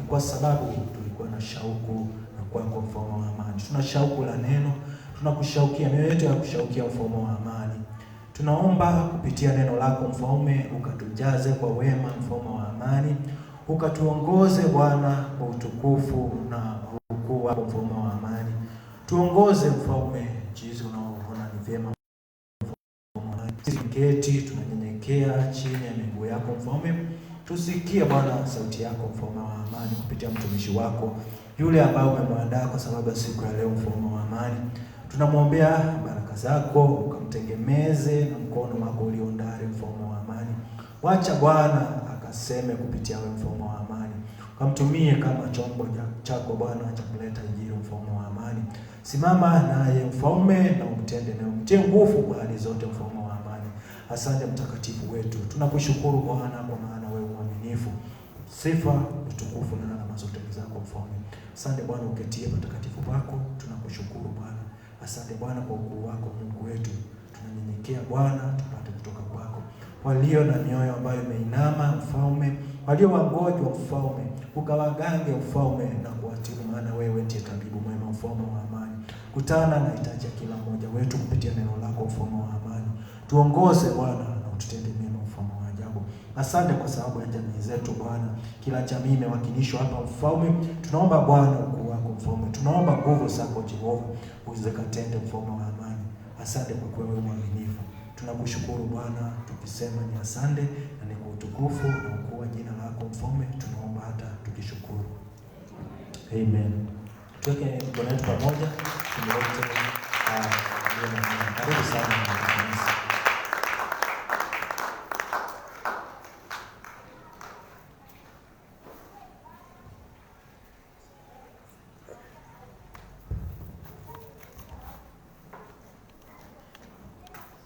kwa sababu tulikuwa na shauku na kwako mfalme wa amani. Tuna shauku la neno, tunakushaukia, mioyo yetu ya kushaukia mfalme wa amani. Tunaomba kupitia neno lako mfalme, ukatujaze kwa wema mfalme wa amani, ukatuongoze Bwana kwa utukufu na ukuu wako mfalme wa amani. Tuongoze mfalme jinsi unaoona ni vyema. Keti tunanyenyekea chini ya miguu yako mfalme, tusikie Bwana sauti yako mfalme wa amani kupitia mtumishi wako yule ambaye umemwandaa kwa sababu ya siku ya leo mfalme wa amani. Tunamwombea baraka zako, ukamtegemeze na mkono wako uliondari mfalme wa amani. Wacha Bwana akaseme kupitia wewe mfalme wa amani, ukamtumie kama chombo chako Bwana cha kuleta injili mfalme wa amani. Simama naye mfalme na umtende na umtie nguvu kwa hali zote mfalme wa amani. Asante mtakatifu wetu, tunakushukuru Bwana kwa maana wewe mwaminifu. Sifa, utukufu na adhama zote zako mfalme. Asante Bwana uketie patakatifu pako, tunakushukuru Bwana. Asante Bwana kwa ukuu wako Mungu wetu. Tunanyenyekea Bwana tupate kutoka kwako. Walio na mioyo ambayo imeinama mfalme, walio wagonjwa mfalme, ukawagange mfalme na kuwatibu, maana wewe ndiye tabibu mwema mfalme wa amani. Kutana na hitaji kila mmoja wetu kupitia neno lako mfalme wa amani. Tuongoze Bwana na ututende mema mfalme wa ajabu. Asante kwa sababu ya jamii zetu Bwana. Kila jamii imewakilishwa hapa mfalme. Tunaomba Bwana ukuu wako mfalme. Tunaomba nguvu zako Jehova uzikatende mfalme wa amani. Asante kwa kuwa wewe mwaminifu. Tunakushukuru Bwana tukisema ni asante na ni kwa utukufu na ukuu wa jina lako mfalme tunaomba hata tukishukuru. Amen. Tuweke mikono yetu pamoja. Karibu sana.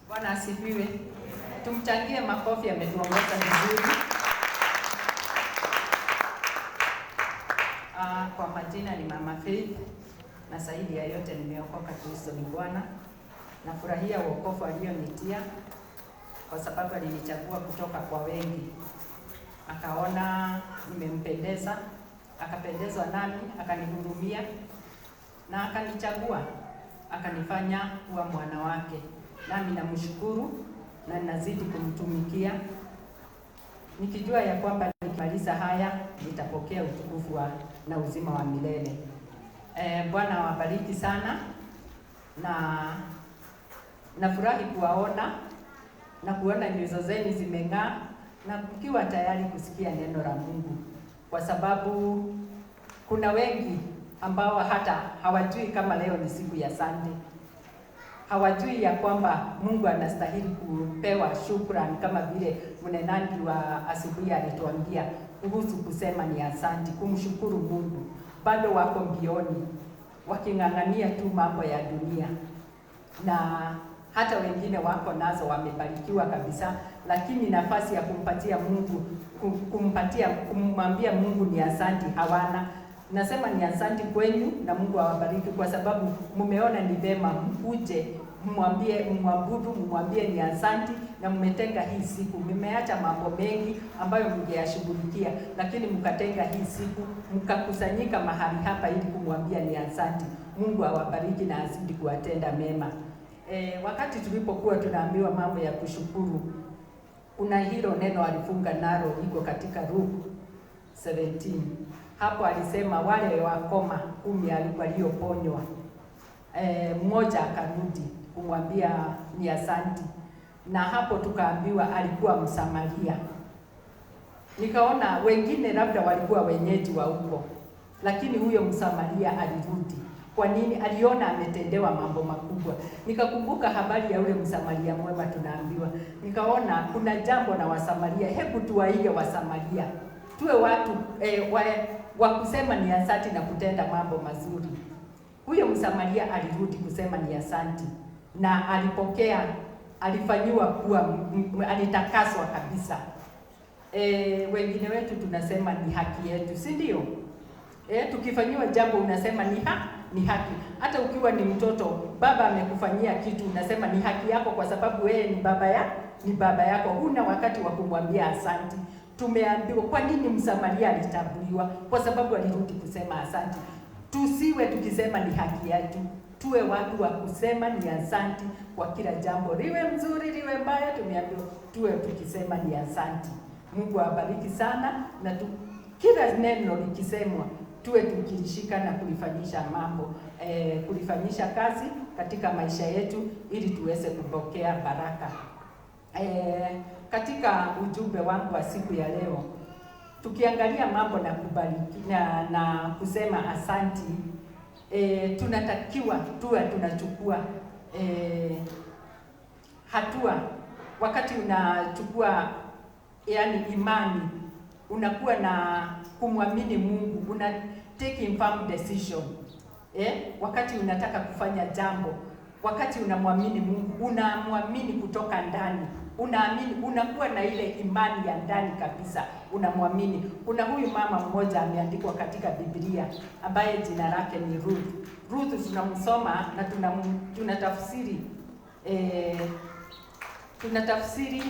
Bwana asifiwe. Tumchangie makofi, ametuongoza vizuri. Kwa majina ni Mama Faith na zaidi ya yote nimeokoka. Kristo ni Bwana. Nafurahia wokovu alionitia kwa sababu alinichagua kutoka kwa wengi. Akaona nimempendeza, akapendezwa nami, akanihurumia na akanichagua, akanifanya kuwa mwana wake. Nami namshukuru na ninazidi kumtumikia, nikijua ya kwamba nikimaliza haya nitapokea utukufu na uzima wa milele. Bwana awabariki sana, na nafurahi kuwaona na kuona nyuso zenu zimeng'aa na kukiwa tayari kusikia neno la Mungu, kwa sababu kuna wengi ambao hata hawajui kama leo ni siku ya Sunday. Hawajui ya kwamba Mungu anastahili kupewa shukrani, kama vile mnenaji wa asubuhi alituambia kuhusu kusema ni asante, kumshukuru Mungu. Bado wako mbioni waking'ang'ania tu mambo ya dunia, na hata wengine wako nazo wamebarikiwa kabisa, lakini nafasi ya kumpatia Mungu, kumwambia Mungu ni asante hawana. Nasema ni asante kwenu na Mungu awabariki, kwa sababu mmeona ni vema mkuje mwabudu, mwambie ni asante, na mmetenga hii siku. Mmeacha mambo mengi ambayo mngeyashughulikia, lakini mkatenga hii siku, mkakusanyika mahali hapa ili kumwambia ni asante. Mungu awabariki na azidi kuwatenda mema. Wakati tulipokuwa tunaambiwa mambo ya kushukuru, kuna hilo neno alifunga nalo, liko katika Luke 17. Hapo alisema wale wakoma 10 walioponywa, mmoja akarudi kumwambia ni asante, na hapo tukaambiwa alikuwa Msamaria. Nikaona wengine labda walikuwa wenyeji wa huko, lakini huyo Msamaria alirudi. Kwa nini? Aliona ametendewa mambo makubwa. Nikakumbuka habari ya ule Msamaria mwema tunaambiwa. Nikaona kuna jambo na Wasamaria, hebu tuwaige Wasamaria. Tuwe watu wa kusema ni asante na kutenda mambo mazuri. Huyo Msamaria alirudi kusema ni asante, na alipokea, alifanyiwa kuwa, alitakaswa kabisa. Wengine wetu tunasema ni haki yetu, si ndio? Tukifanyiwa jambo unasema ni haki. Hata ukiwa ni mtoto, baba amekufanyia kitu, unasema ni haki yako kwa sababu wewe ni baba yako. Huna wakati wa kumwambia asante. tumeambiwa kwa nini Msamaria alitambuliwa? Kwa sababu alirudi kusema asante. Tusiwe tukisema ni haki yetu, tuwe watu wa kusema ni asante kwa kila jambo, liwe mzuri liwe mbaya, tumeambiwa tuwe tukisema ni asante. Mungu awabariki sana, na kila neno likisemwa tuwe tukishika na kulifanyisha mambo, kulifanyisha kazi katika maisha yetu ili tuweze kupokea baraka. Katika ujumbe wangu wa siku ya leo, tukiangalia mambo na kubariki na kusema asanti, tunatakiwa tuwe tunachukua hatua. Wakati unachukua yani imani, unakuwa na kumwamini Mungu, una take firm decision. Wakati unataka kufanya jambo, wakati unamwamini Mungu, unamwamini kutoka ndani, unaamini, unakuwa na ile imani ya ndani kabisa, unamwamini. Kuna huyu mama mmoja ameandikwa katika Biblia ambaye jina lake ni Ruth. Ruth tunamsoma na tunatafsiri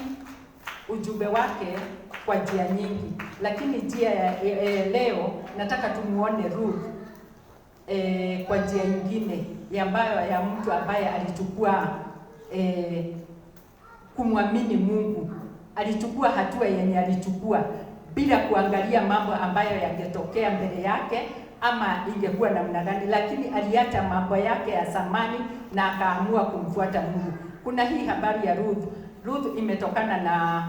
ujumbe wake kwa njia nyingi, lakini njia ya leo nataka tumuone Ruth kwa njia nyingine ya mtu ambaye alichukua kumwamini Mungu. Alichukua hatua yenye alichukua bila kuangalia mambo ambayo yangetokea mbele yake ama ingekuwa namna gani, lakini aliacha mambo yake ya zamani na akaamua kumfuata Mungu. Kuna hii habari ya Ruth. Ruth imetokana na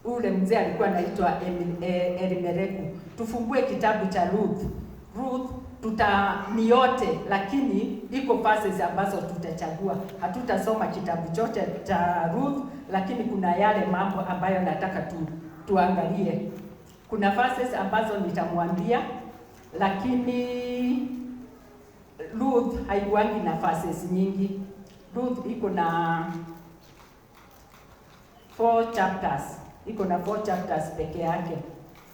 ule mzee alikuwa anaitwa Elimeleki. Tufungue kitabu cha Ruth. Ruth ni yote, lakini iko verses ambazo tutachagua. Hatutasoma kitabu chote cha Ruth, lakini kuna yale mambo ambayo nataka tuangalie. Kuna verses ambazo nitamwambia, lakini Ruth haikuangi na verses nyingi. Ruth iko na 4 chapters. Iko na 4 chapters peke yake.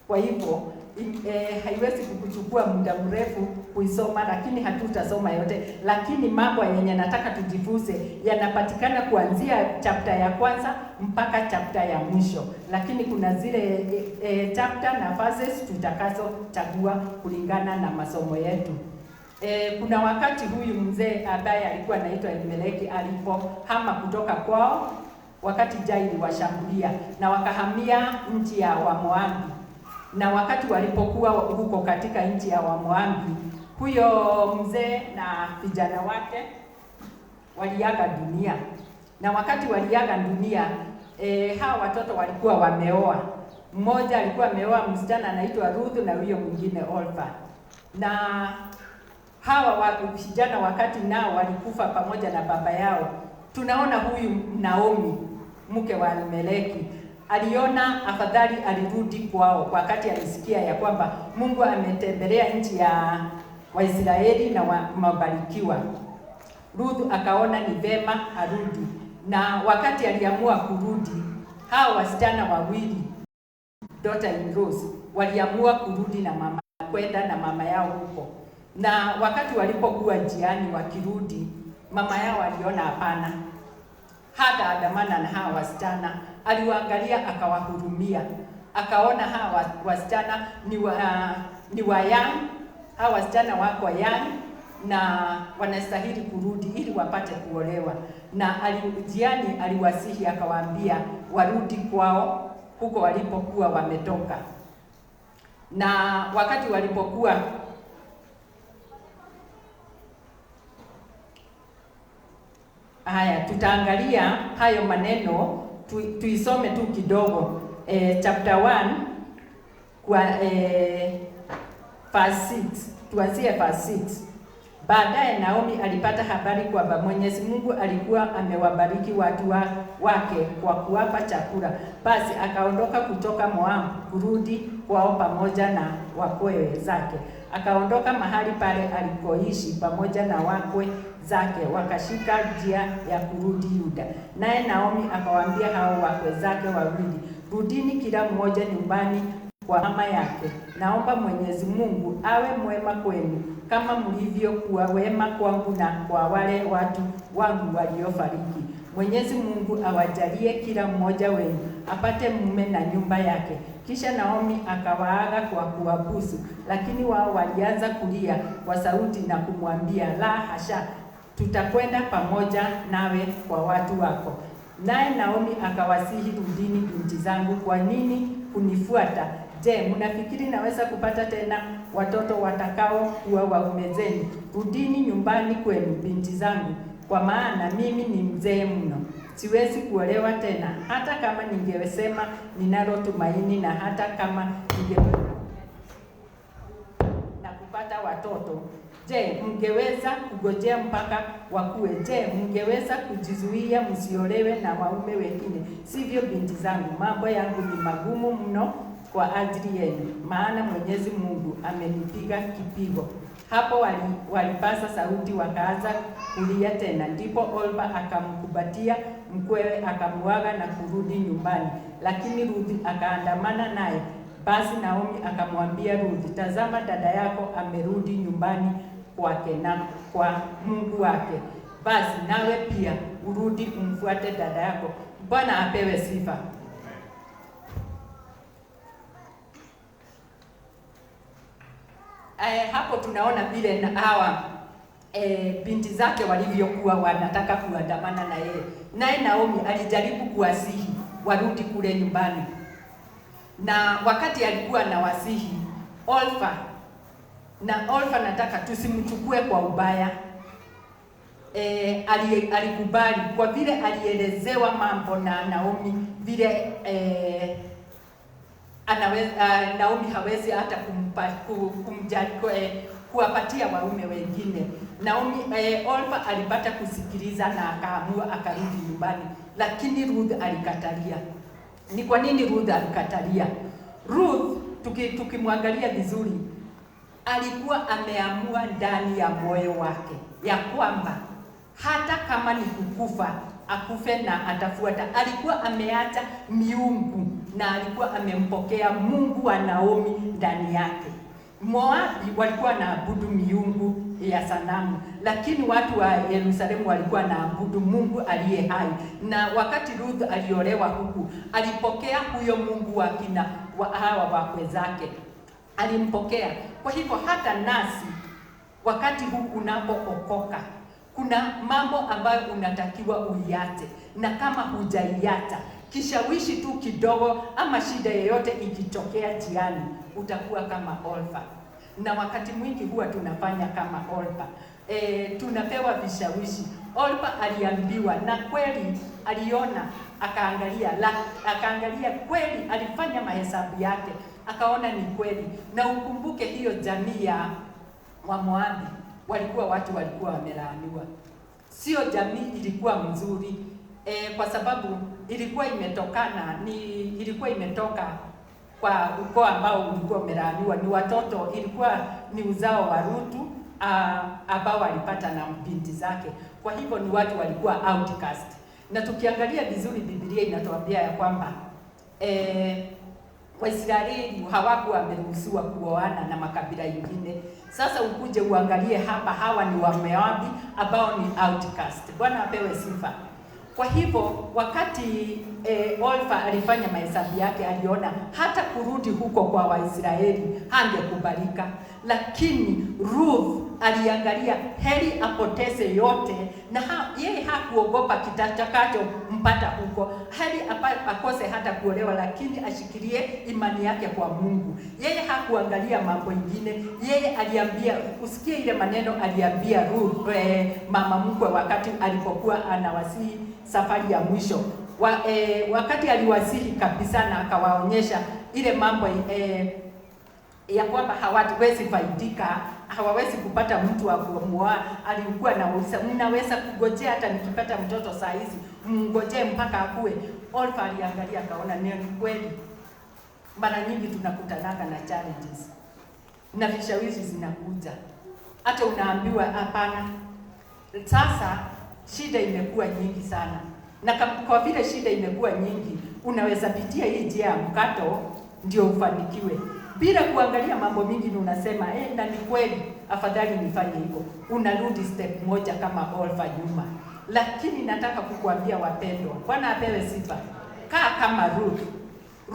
Kwa hivyo haiwezi kukuchukua muda mrefu kuisoma, lakini hatutasoma yote. Lakini mambo yenye nataka tujifunze yanapatikana kuanzia chapter ya kwanza mpaka chapter ya mwisho. Lakini kuna zile chapter na verses tutakazochagua kulingana na masomo yetu. Kuna wakati huyu mzee ambaye alikuwa anaitwa Elimeleki alipohama kutoka kwao, wakati njaa iliwashambulia na wakahamia nchi ya Wamoabi. Na wakati walipokuwa huko katika nchi ya Wamoabi, huyo mzee na vijana wake waliaga dunia. Na wakati waliaga dunia, hawa watoto walikuwa wameoa. Mmoja alikuwa ameoa msichana anaitwa Ruth na huyo mwingine Orpha. Na hawa vijana wakati nao walikufa pamoja na baba yao. Tunaona huyu Naomi, mke wa Elimeleki, aliona afadhali alirudi kwao wakati alisikia ya kwamba Mungu ametembelea nchi ya Waisraeli na wamebarikiwa. Ruth akaona ni vema arudi, na wakati aliamua kurudi, hao wasichana wawili daughter-in-laws waliamua kurudi na mama, kwenda na mama yao huko. Na wakati walipokuwa njiani wakirudi, mama yao aliona hapana, hata andamana na hawa wasichana. Aliwaangalia akawahurumia, akaona hawa wasichana ni wa young, hawa wasichana wako young na wanastahili kurudi ili wapate kuolewa. Na njiani aliwasihi akawaambia warudi kwao huko walipokuwa wametoka. Na wakati walipokuwa haya, tutaangalia hayo maneno, tuisome tu kidogo. Chapter 1 kwa verse 6, tuanzie verse 6. Baadaye Naomi alipata habari kwamba Mwenyezi Mungu alikuwa amewabariki watu wake kwa kuwapa chakula. Basi akaondoka kutoka Moabu kurudi kwao pamoja na wakwe zake. Akaondoka mahali pale alikoishi pamoja na wakwe zake, wakashika njia ya kurudi Yuda. Naye Naomi akawaambia hao wakwe zake wawili, rudini kila mmoja nyumbani kwa mama yake. Naomba Mwenyezi Mungu awe mwema kwenu kama mlivyokuwa wema kwangu na kwa wale watu wangu waliofariki. Mwenyezi Mungu awajalie kila mmoja wenu apate mume na nyumba yake. Kisha Naomi akawaaga kwa kuwabusu, lakini wao walianza kulia kwa sauti na kumwambia, la hasha, tutakwenda pamoja nawe kwa watu wako. Naye Naomi akawasihi, rudini binti zangu, kwa nini kunifuata? Je, mnafikiri naweza kupata tena watoto watakao kuwa waume zenu? Rudini nyumbani kwenu binti zangu, kwa maana mimi ni mzee mno, siwezi kuolewa tena. Hata kama ningesema ninalo tumaini, na hata kama na kupata watoto, je, mngeweza kugojea mpaka wakue? Je, mngeweza kujizuia msiolewe na waume wengine? Sivyo binti zangu, mambo yangu ni magumu mno kwa ajili yenu, maana Mwenyezi Mungu amenipiga kipigo. Hapo walipaza sauti wakaanza kulia tena. Ndipo Orpa akamkumbatia mkwewe, akamuaga na kurudi nyumbani, lakini Ruthi akaandamana naye. Basi Naomi akamwambia Ruthi, tazama, dada yako amerudi nyumbani kwake na kwa Mungu wake. Basi nawe pia urudi umfuate dada yako. Bwana apewe sifa. Hapo tunaona vile hawa binti zake walivyokuwa wanataka kuandamana na yeye. Naye Naomi alijaribu kuwasihi warudi kule nyumbani. Na wakati alikuwa na wasihi Orpa, na Orpa nataka tusimchukue kwa ubaya, alikubali kwa vile alielezewa mambo na Naomi vile Naomi hawezi hata kuwapatia waume wengine. Naomi Orpa alipata kusikiliza na akaamua akarudi nyumbani, lakini Ruth alikatalia. Ni kwa nini Ruth alikatalia? Ruth tukimwangalia vizuri, alikuwa ameamua ndani ya moyo wake ya kwamba hata kama ni kukufa akufe na atafuata. Alikuwa ameacha miungu na alikuwa amempokea Mungu wa Naomi ndani yake. Moabi walikuwa naabudu miungu ya sanamu, lakini watu wa Yerusalemu walikuwa naabudu Mungu aliye hai. Na wakati Ruth aliolewa huku, alipokea huyo Mungu wa hawa wakwe zake, alimpokea. Kwa hivyo hata nasi wakati huu unapookoka, kuna mambo ambayo unatakiwa uiache, na kama hujaiacha, kishawishi tu kidogo ama shida yoyote ikitokea jiani, utakuwa kama Orpa. Na wakati mwingi huwa tunafanya kama Orpa. Tunapewa vishawishi. Orpa aliambiwa na kweli aliona, akaangalia kweli, alifanya mahesabu yake, akaona ni kweli. Na ukumbuke hiyo jamii ya Wamoabi walikuwa wamelaaniwa. Sio jamii ilikuwa mzuri, kwa sababu ilikuwa imetoka kwa ukoo ambao ulikuwa umelaaniwa. Ni watoto, ilikuwa ni uzao wa Ruthu ambao walipata na binti zake. Kwa hivyo ni watu walikuwa outcast. Na tukiangalia vizuri, Biblia inatuambia ya kwamba Waisraeli hawakuwa wameruhusiwa kuoana na makabila mengine. Sasa ukuje uangalie hapa, hawa ni Wamoabi ambao ni outcast. Bwana apewe sifa. Kwa hivyo wakati Orpa alifanya mahesabu yake, aliona hata kurudi huko kwa Waisraeli hangekubalika, lakini Ruth aliangalia heri apoteze yote, na yeye hakuogopa kitakacho mpata huko. Heri akose hata kuolewa, lakini ashikilie imani yake kwa Mungu. Yeye hakuangalia mambo mengine. Yeye aliambia, usikie ile maneno aliambia Ruth, mama mkwe, wakati alipokuwa anawasihi safari ya mwisho. Wakati aliwasihi kabisa na akawaonyesha ile mambo ya kwamba hawawezi faidika, hawawezi kupata mtu wa kumwoa. Alikuwa anauliza, mnaweza kugojea hata nikipata mtoto saa hizi, mngojee mpaka akue? Orpa aliangalia akaona ni kweli. Mara nyingi tunakutanaka na challenges na vishawishi zinakuja, hata unaambiwa hapana. Sasa shida imekuwa nyingi sana, na kwa vile shida imekuwa nyingi, unaweza pitia hii njia ya mkato ndio ufanikiwe bila kuangalia mambo mingi. Ni unasema na ni kweli, afadhali nifanye hivyo. Unarudi step moja kama Orpa nyuma. Lakini nataka kukuambia wapendwa, Bwana apewe sifa, kaa kama Ruth.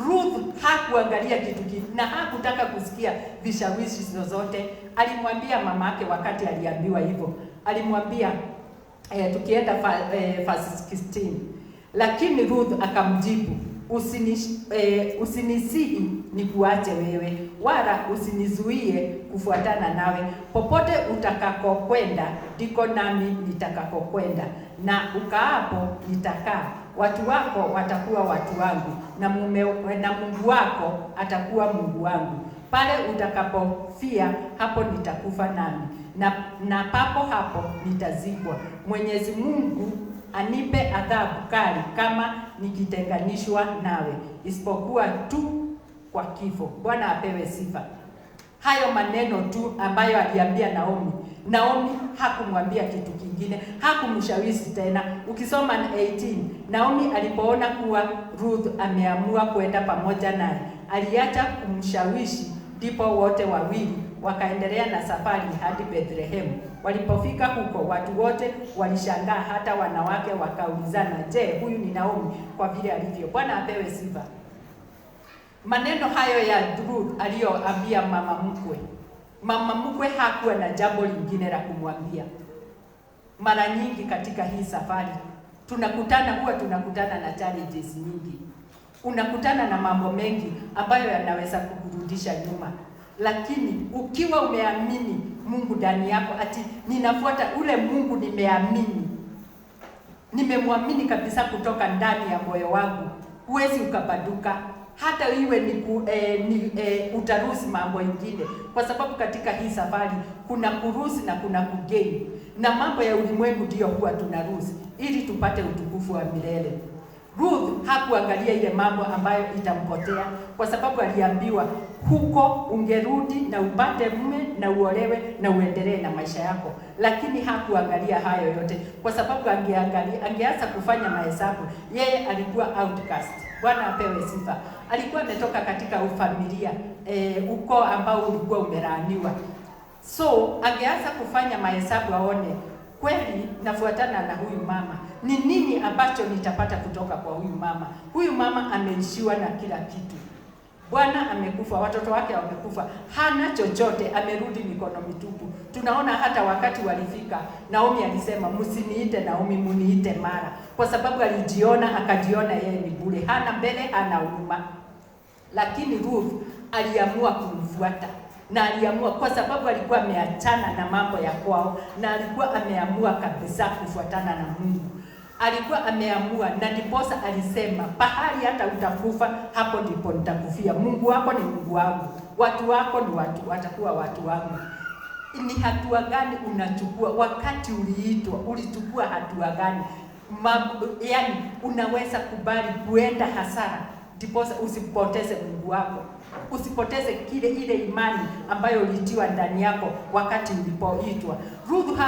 Ruth hakuangalia kitu na hakutaka kusikia vishawishi zozote. Alimwambia mamake wakati aliambiwa hivyo, alimwambia tukienda verse 16, lakini Ruth akamjibu, usinisihi nikuache wewe, wala usinizuie kufuatana nawe. Popote utakakokwenda ndiko nami nitakakokwenda, na ukaapo nitakaa. Watu wako watakuwa watu wangu, na Mungu wako atakuwa Mungu wangu. Pale utakapofia, hapo nitakufa nami, na papo hapo nitazikwa. Mwenyezi Mungu anipe adhabu kali kama nikitenganishwa nawe, isipokuwa tu kwa kifo. Bwana apewe sifa. Hayo maneno tu ambayo aliambia Naomi. Naomi hakumwambia kitu kingine, hakumshawishi tena. Ukisoma 18, Naomi alipoona kuwa Ruth ameamua kwenda pamoja naye, aliacha kumshawishi, ndipo wote wawili wakaendelea na safari hadi Bethlehem. Walipofika huko, watu wote walishangaa, hata wanawake wakaulizana, je, huyu ni Naomi kwa vile alivyo? Bwana apewe sifa. Maneno hayo ya Ruth aliyoambia mama mkwe. Mama mkwe hakuwa na jambo lingine la kumwambia. Mara nyingi katika hii safari tunakutana na challenges nyingi. Unakutana na mambo mengi ambayo yanaweza kukurudisha nyuma. Lakini ukiwa umeamini Mungu ndani yako, ati ninafuata ule Mungu nimeamini, nimemwamini kabisa kutoka ndani ya moyo wangu, huwezi ukabaduka. Hata iwe ni utarusi mambo ingine, kwa sababu katika hii safari kuna kurusi na kuna kugeni, na mambo ya ulimwengu ndio huwa tunarusi ili tupate utukufu wa milele. Ruth hakuangalia ile mambo ambayo itampotea, kwa sababu aliambiwa huko ungerudi na upate mume na uolewe na uendelee na maisha yako. Lakini hakuangalia hayo yote, kwa sababu angeanza kufanya mahesabu. Yeye alikuwa outcast. Bwana apewe sifa. Alikuwa ametoka katika familia ukoo ambao ulikuwa umelaaniwa. So angeanza kufanya mahesabu, aone kweli nafuatana na huyu mama, ni nini ambacho nitapata kutoka kwa huyu mama? Huyu mama ameishiwa na kila kitu. Bwana amekufa, watoto wake wamekufa, hana chochote, amerudi mikono mitupu. Tunaona hata wakati walifika, Naomi alisema, msiniite Naomi, muniite Mara, kwa sababu akajiona yeye ni bure, hana mbele, hana nyuma. Lakini Ruth aliamua kumfuata, na aliamua kwa sababu alikuwa ameachana na mambo ya kwao, na alikuwa ameamua kabisa kufuatana na Mungu. Alikuwa ameamua, na ndiposa alisema, pahali hata utakufa, hapo ndipo nitakufia. Mungu wako ni Mungu wangu, watu wako ni watakuwa watu wangu. Ni hatua gani unachukua wakati uliitwa? Ulichukua hatua gani? Yani unaweza kubali kuenda hasara, ndiposa usipoteze Mungu wako, usipoteze ile imani ambayo ulitiwa ndani yako wakati ulipoitwa. Ruth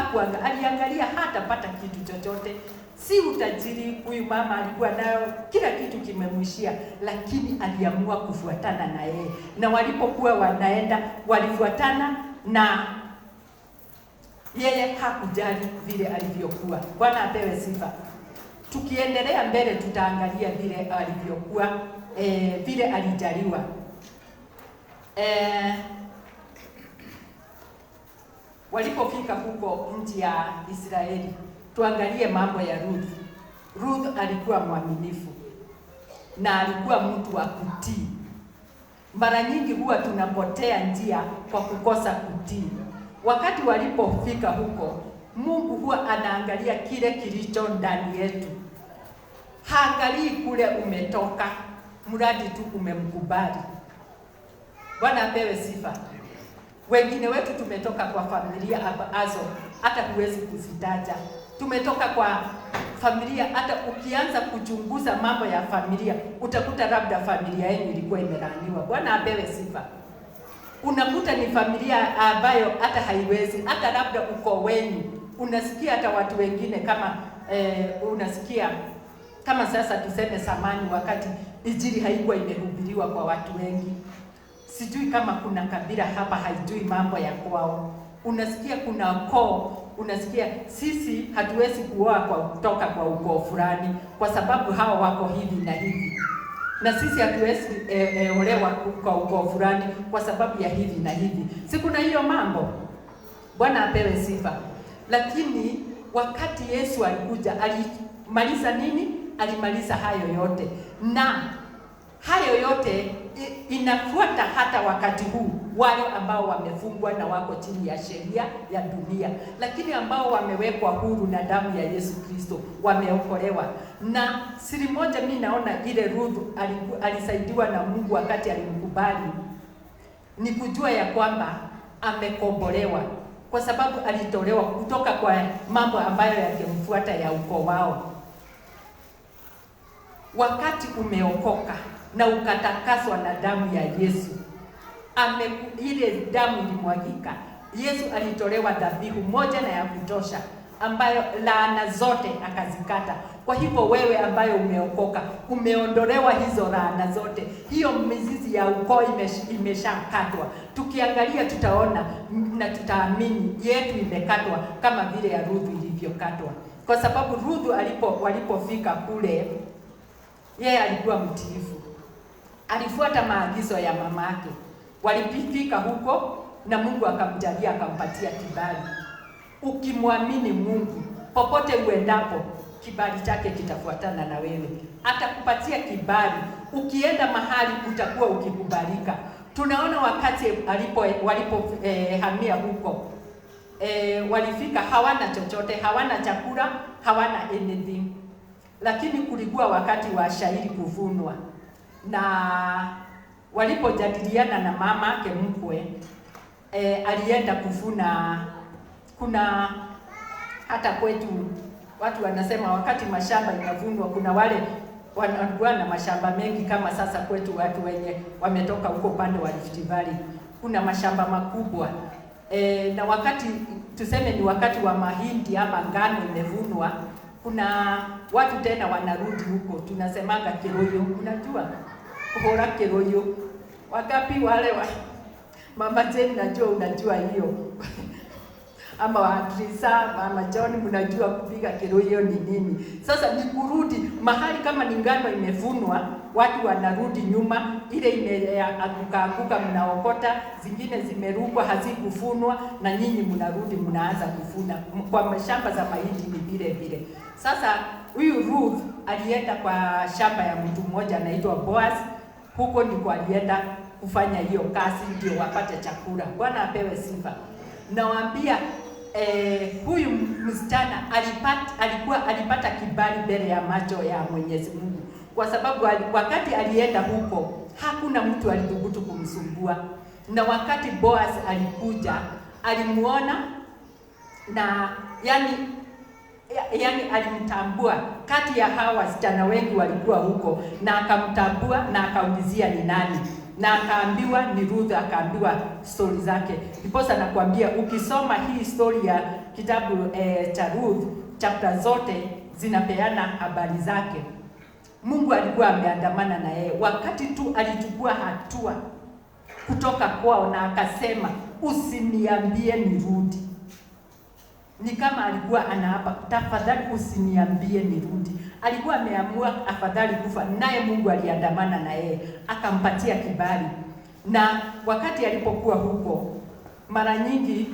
aliangalia hatapata kitu chochote, si utajiri huyu mama alikuwa nayo, kila kitu kimemwishia, lakini aliamua kufuatana na yeye. Na walipokuwa wanaenda, walifuatana na yeye, hakujali vile alivyokuwa. Bwana apewe sifa. Tukiendelea mbele tutaangalia vile alivyokuwa, vile alijaliwa. Walipofika huko nchi ya Israeli, tuangalie mambo ya Ruth. Ruth alikuwa mwaminifu na alikuwa mtu wa kutii. Mara nyingi huwa tunapotea njia kwa kukosa kutii. Wakati walipofika huko, Mungu huwa anaangalia kile kilicho ndani yetu. Haangalii kule umetoka, mradi tu umemkubali. Bwana apewe sifa. Wengine wetu tumetoka kwa familia ambazo hata huwezi kuzitaja. Tumetoka kwa familia, hata ukianza kuchunguza mambo ya familia, utakuta labda familia yenu ilikuwa imelaaniwa. Bwana apewe sifa. Unakuta ni familia ambayo hata haiwezi, hata labda uko wenu. Unasikia hata watu wengine kama unasikia kama sasa tuseme samani, wakati injili haikuwa imehubiriwa kwa watu wengi. Sijui kama kuna kabila hapa haijui mambo ya kwao. unasikia kuna ukoo, unasikia sisi hatuwezi kuoa kutoka kwa ukoo fulani kwa sababu hao wako hivi na hivi, na sisi hatuwezi olewa kwa ukoo fulani kwa sababu ya hivi na hivi. Si kuna hiyo mambo? Bwana apewe sifa. Lakini wakati Yesu alikuja, alimaliza nini? Alimaliza hayo yote, na hayo yote inafuata hata wakati huu wale ambao wamefungwa na wako chini ya sheria ya dunia, lakini ambao wamewekwa huru na damu ya Yesu Kristo wameokolewa. Na siri moja mimi naona ile Ruth alisaidiwa na Mungu wakati alimkubali ni kujua ya kwamba amekombolewa, kwa sababu alitolewa kutoka kwa mambo ambayo yakemfuata ya ukoo wao. Wakati umeokoka na ukatakaswa na damu ya Yesu, ile damu ilimwagika. Yesu alitolewa dhabihu moja na ya kutosha, ambayo laana zote akazikata. Kwa hivyo wewe ambayo umeokoka, umeondolewa hizo laana zote. Hiyo mizizi ya ukoo imeshakatwa. Tukiangalia tutaona na tutaamini yetu imekatwa kama vile ya Ruth ilivyokatwa, kwa sababu Ruth walipofika kule, yeye alikuwa mtiifu, alifuata maagizo ya mamake. Walipofika huko na Mungu akamjalia, akampatia kibali. Ukimwamini Mungu, popote uendapo, kibali chake kitafuatana na wewe. Atakupatia kibali, ukienda mahali utakuwa ukikubalika. Tunaona wakati walipohamia huko, walifika hawana chochote, hawana chakula, hawana anything. Lakini kulikuwa wakati wa shairi kuvunwa, na walipojadiliana na mama yake mkwe, alienda kuvuna. Kuna hata kwetu watu wanasema wakati mashamba inavunwa, kuna wale wanakuwa na mashamba mengi kama sasa kwetu watu wenye wametoka huko pande wa Rift Valley, kuna mashamba makubwa. Na wakati tuseme ni wakati wa mahindi ama ngano imevunwa, kuna watu tena wanarudi huko, tunasemanga Keroyo. Unajua kuhora Keroyo? Wakapi wale wa Mama Jane, najua unajua hiyo ama Watrisa, Mama John, mnajua kupiga Keroyo ni nini. Sasa ni kurudi mahali kama ni ngano imevunwa, watu wanarudi nyuma, ile imeanguka mnaokota, zingine zimerukwa hazikufunwa, na nyinyi mnarudi mnaanza kufuna. Kwa mashamba za mahindi ni vile vile. Sasa huyu Ruth alienda kwa shamba ya mtu mmoja anaitwa Boaz. Huko ndiko alienda kufanya hiyo kazi ndio wapate chakula. Bwana apewe sifa. Nawaambia huyu msichana alipata kibali mbele ya macho ya Mwenyezi Mungu, kwa sababu wakati alienda huko hakuna mtu alidhubutu kumsumbua. Na wakati Boaz alikuja, alimuona na yani alimtambua kati ya hawa wasichana wengi walikuwa huko, na akamtambua na akaulizia ni nani, na akaambiwa ni Ruth, akaambiwa story zake. Ndiposa nakwambia ukisoma hii story ya kitabu cha Ruth, chapter zote zinapeana habari zake. Mungu alikuwa ameandamana na yeye wakati tu alichukua hatua kutoka kwao na akasema usiniambie nirudi. Ni kama alikuwa anaapa, tafadhali usiniambie nirudi. Alikuwa ameamua afadhali kufa, naye Mungu aliandamana na yeye akampatia kibali. Na wakati alipokuwa huko, mara nyingi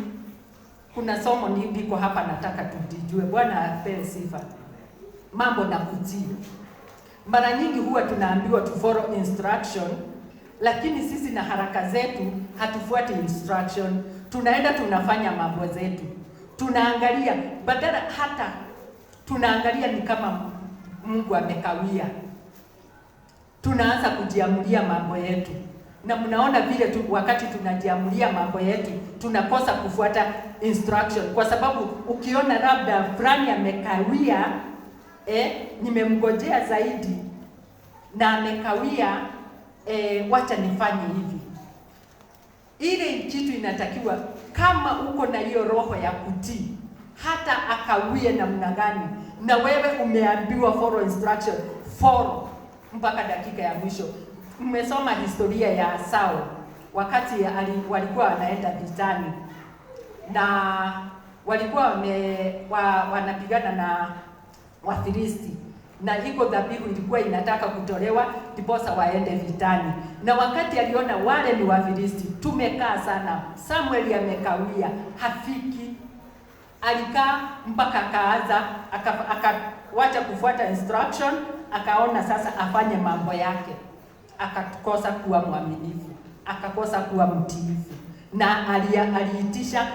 kuna somo niko hapa nataka tujue. Bwana apewe sifa. Mambo na kutii. Mara nyingi huwa tunaambiwa to follow instruction, lakini sisi na haraka zetu hatufuati instruction. Tunaenda tunafanya mambo zetu. Tunaangalia badala hata tunaangalia ni kama Mungu amekawia. Tunaanza kujiamulia mambo yetu. Na mnaona vile wakati tunajiamulia mambo yetu tunakosa kufuata instruction, kwa sababu ukiona labda fulani amekawia, nimemngojea zaidi na amekawia, wacha nifanye hivi. Ile kitu inatakiwa, kama uko na hiyo roho ya kutii, hata akawie namna gani, na wewe umeambiwa follow instruction, follow mpaka dakika ya mwisho. Mmesoma historia ya Saul wakati walikuwa wanaenda vitani. na walikuwa wanapigana na Wafilisti, na iko dhabihu ilikuwa inataka kutolewa ndiposa waende vitani. Na wakati aliona wale ni Wafilisti, tumekaa sana, Samuel amekawia, hafiki, alikaa mpaka akaanza akawacha kufuata instruction, akaona sasa afanye mambo yake, akakosa kuwa mwaminifu, akakosa kuwa mtiifu, na aliitisha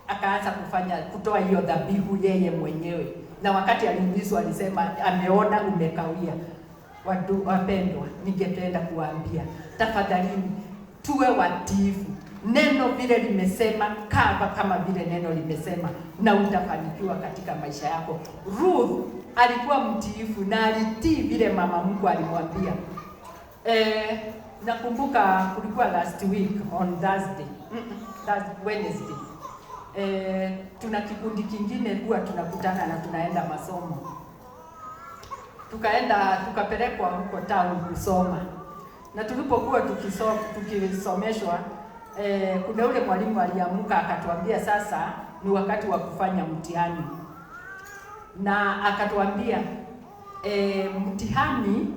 akaanza kutoa hiyo dhabihu yeye mwenyewe. Na wakati aliulizwa alisema ameona umekawia. Wapendwa, ningependa kuambia tafadhalini tuwe watiifu. Neno vile limesema, kama vile neno limesema, na utafanikiwa katika maisha yako. Ruth alikuwa mtiifu na alitii vile mama mkwe alimwambia. Nakumbuka kulikuwa last week on Wednesday. Tuna kikundi kingine huwa tunakutana na tunaenda masomo. Tukapelekwa huko town kusoma. Na tulipokuwa tukisomeshwa, kuna ule mwalimu aliamka akatuambia sasa ni wakati wa kufanya mtihani. Na akatuambia mtihani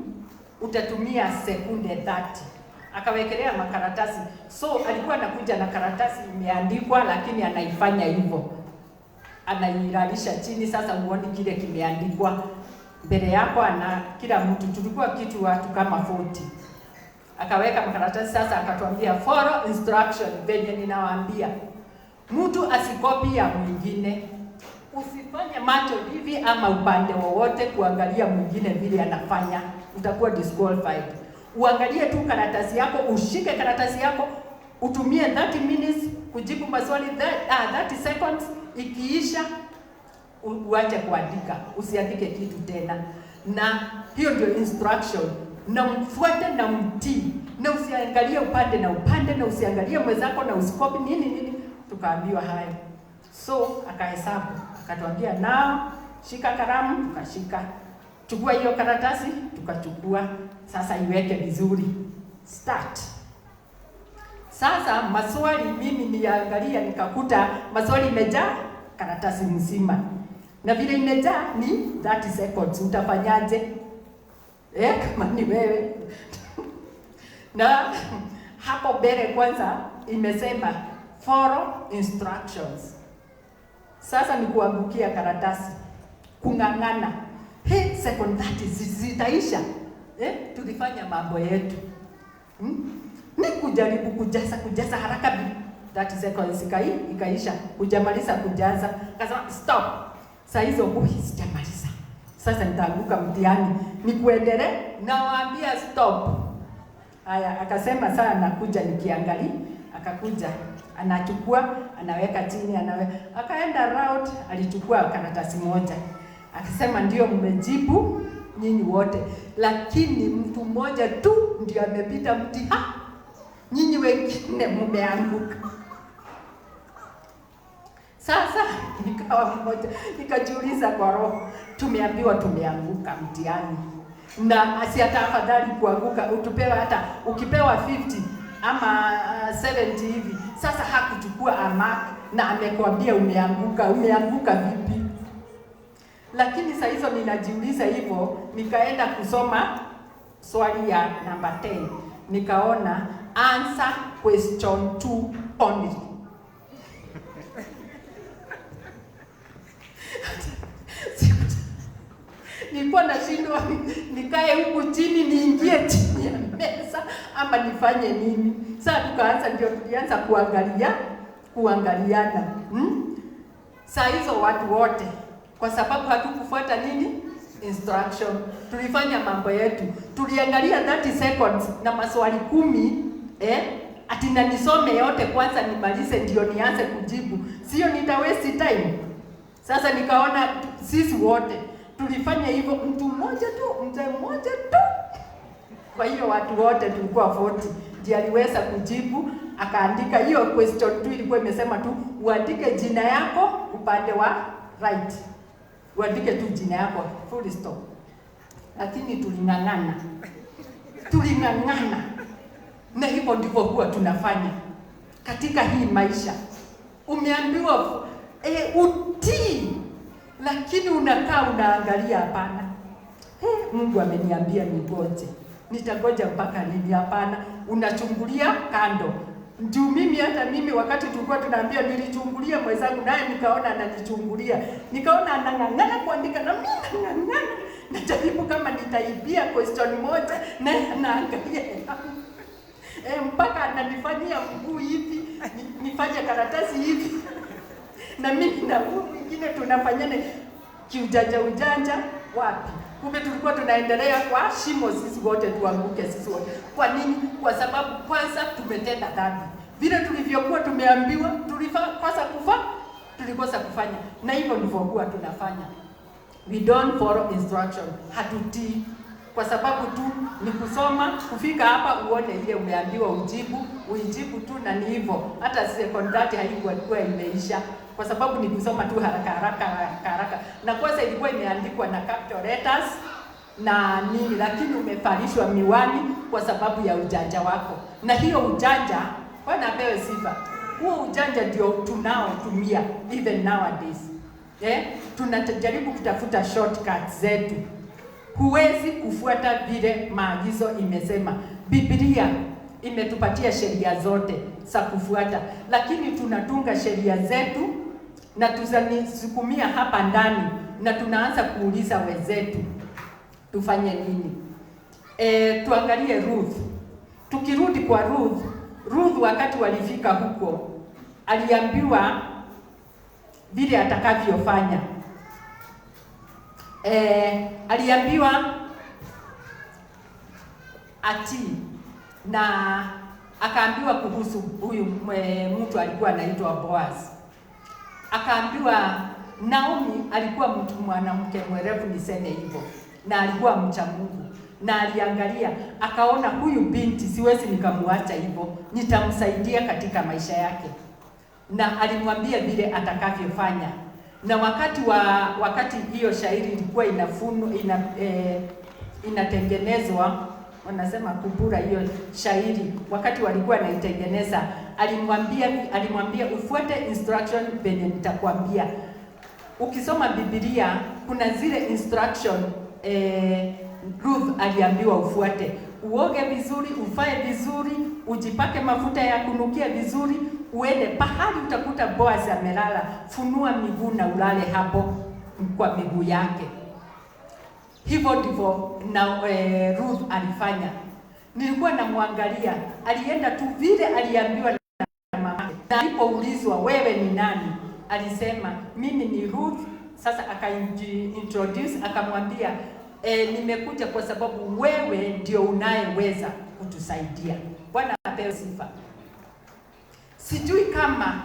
utatumia sekunde 30. Akawekelea makaratasi. So alikuwa anakuja na karatasi imeandikwa, lakini anaifanya hivyo, anailalisha chini. Sasa uone kile kimeandikwa mbele yako, na kila mtu, tulikuwa watu kama 40. Akaweka makaratasi. Sasa akatuambia follow instruction, venye ninawaambia. Mtu asikopi ya mwingine, usifanye macho hivi ama upande wowote kuangalia mwingine vile anafanya, utakuwa disqualified. Uangalie tu karatasi yako, ushike karatasi yako, utumie 30 minutes kujibu maswali, 30 seconds. Ikiisha uache kuandika, usiandike kitu tena. Na hiyo ndio instruction, na mfuate na mtii, na usiangalie upande na usiangalie mwenzako, na usikopi nini. Tukaambiwa hayo. So akahesabu, akatuambia nao shika kalamu, tukashika. Chukua hiyo karatasi, tukachukua. Sasa iweke vizuri. Start. Sasa maswali mimi niangalia, nikakuta maswali imejaa karatasi mzima. Na vile imejaa ni 30 seconds. Utafanyaje? Kama ni wewe. Na hapo mbele kwanza imesema follow instructions. Sasa ni kuangukia karatasi, kung'ang'ana. Second 30 zitaisha. Tulifanya mambo yetu. Ni kujaribu kujaza haraka 30 seconds ikaisha. Hujamaliza kujaza. Akasema stop. Saa hizo sijamaliza. Sasa nitaanguka mtihani. Ni kuendelee na waambia stop. Haya, akasema sana nakuja nikiangalia. Akakuja, anachukua, anaweka chini, akaenda route, alichukua karatasi moja. Akasema ndio mmejibu nyinyi wote, lakini mtu mmoja tu ndio amepita mtihani. Nyinyi wengine mmeanguka. Sasa nikawa mmoja, nikajiuliza kwa roho, tumeambiwa tumeanguka mtihani. Na asiata afadhali kuanguka, utupewa hata ukipewa 50 ama 70 hivi. Sasa hakuchukua ama na amekwambia umeanguka vipi? Lakini saa hizo ninajiuliza hivyo, nikaenda kusoma swali ya number 10. Nikaona answer question 2 only. Nilikuwa nashindwa nikae huku chini, niingie chini ya meza ama nifanye nini. Sasa tulianza kuangaliana. Saa hizo watu wote, kwa sababu hatukufuata nini? Instruction. Tulifanya mambo yetu. Tuliangalia 30 seconds na maswali 10, ati na nisome yote kwanza nimalize ndio nianze kujibu. Sio nita waste time. Sasa nikaona sisi wote tulifanya hivyo, mtu mmoja tu. Kwa hiyo watu wote tulikuwa 40 ndiye aliweza kujibu. Akaandika hiyo question 2 ilikuwa imesema tu uandike jina yako upande wa right. Uandike tu jina yako full stop. Lakini tuling'ang'ana. Na hivyo ndivyo huwa tunafanya katika hii maisha. umeambiwa utii, lakini unakaa unaangalia, hapana. Mungu ameniambia nigoje, nitagoja mpaka lini? Hapana, unachungulia kando. Juu hata mimi wakati tulikuwa tunaambia, nilichungulia mwenzangu naye nikaona ananichungulia, nikaona anang'ang'ana kuandika na mimi nang'ang'ana, najaribu kama nitaibia question moja naye anaangalia mpaka ananifanyia mguu hivi, nifanye karatasi hivi na mimi na huyu mwingine tunafanyana kiujanja wapi? Kumbe tulikuwa tunaendelea kwa shimo sisi wote, tuanguke sisi wote. Kwa nini? Kwa sababu kwanza tumetenda dhambi. Vile tulivyokuwa tumeambiwa tulikosa kufanya. Na hivyo ndivyo huwa tunafanya. We don't follow instruction. Hatutii. Kwa sababu tu ni kusoma, kufika hapa uone ile umeambiwa uijibu tu, na ni hivyo. Hata secondary haikuwa imeisha. Kwa sababu ni kusoma tu haraka. Na kwanza ilikuwa imeandikwa na capital letters na nini, lakini umevalishwa miwani kwa sababu ya ujanja wako. Na hiyo ujanja, Bwana apewe sifa. Huo ujanja ndio tunaotumia even nowadays. Tunajaribu kutafuta shortcuts zetu. Huwezi kufuata vile maagizo imesema. Biblia imetupatia sheria zote za kufuata, lakini tunatunga sheria zetu na tuzanisukumia hapa ndani, na tunaanza kuuliza wenzetu tufanye nini. Tuangalie Ruth. Tukirudi kwa Ruth wakati walifika huko, aliambiwa vile atakavyofanya. Aliambiwa atii, na akaambiwa kuhusu huyu mtu alikuwa anaitwa Boaz. Akaambiwa Naomi alikuwa mwanamke mwerevu, niseme hivyo, na alikuwa mcha Mungu, na aliangalia akaona huyu binti siwezi nikamwacha hivyo, nitamsaidia katika maisha yake, na alimwambia vile atakavyofanya. Na wakati hiyo shairi ilikuwa inatengenezwa, wanasema kubura hiyo shairi, wakati walikuwa naitengeneza, alimwambia ufuate instruction venye nitakwambia. Ukisoma Biblia kuna zile instruction Ruth aliambiwa ufuate. Uoge vizuri, ufae vizuri, ujipake mafuta ya kunukia vizuri, uende pahali utakuta Boaz amelala, funua miguu na ulale hapo kwa miguu yake. Hivyo ndivyo Ruth alifanya. Nilikuwa namwangalia, alienda tu vile aliambiwa na mama. Na alipoulizwa wewe ni nani, alisema mimi ni Ruth. Sasa akaintroduce, akamwambia nimekuja kwa sababu wewe ndio unayeweza kutusaidia. Bwana apewe sifa. Sijui kama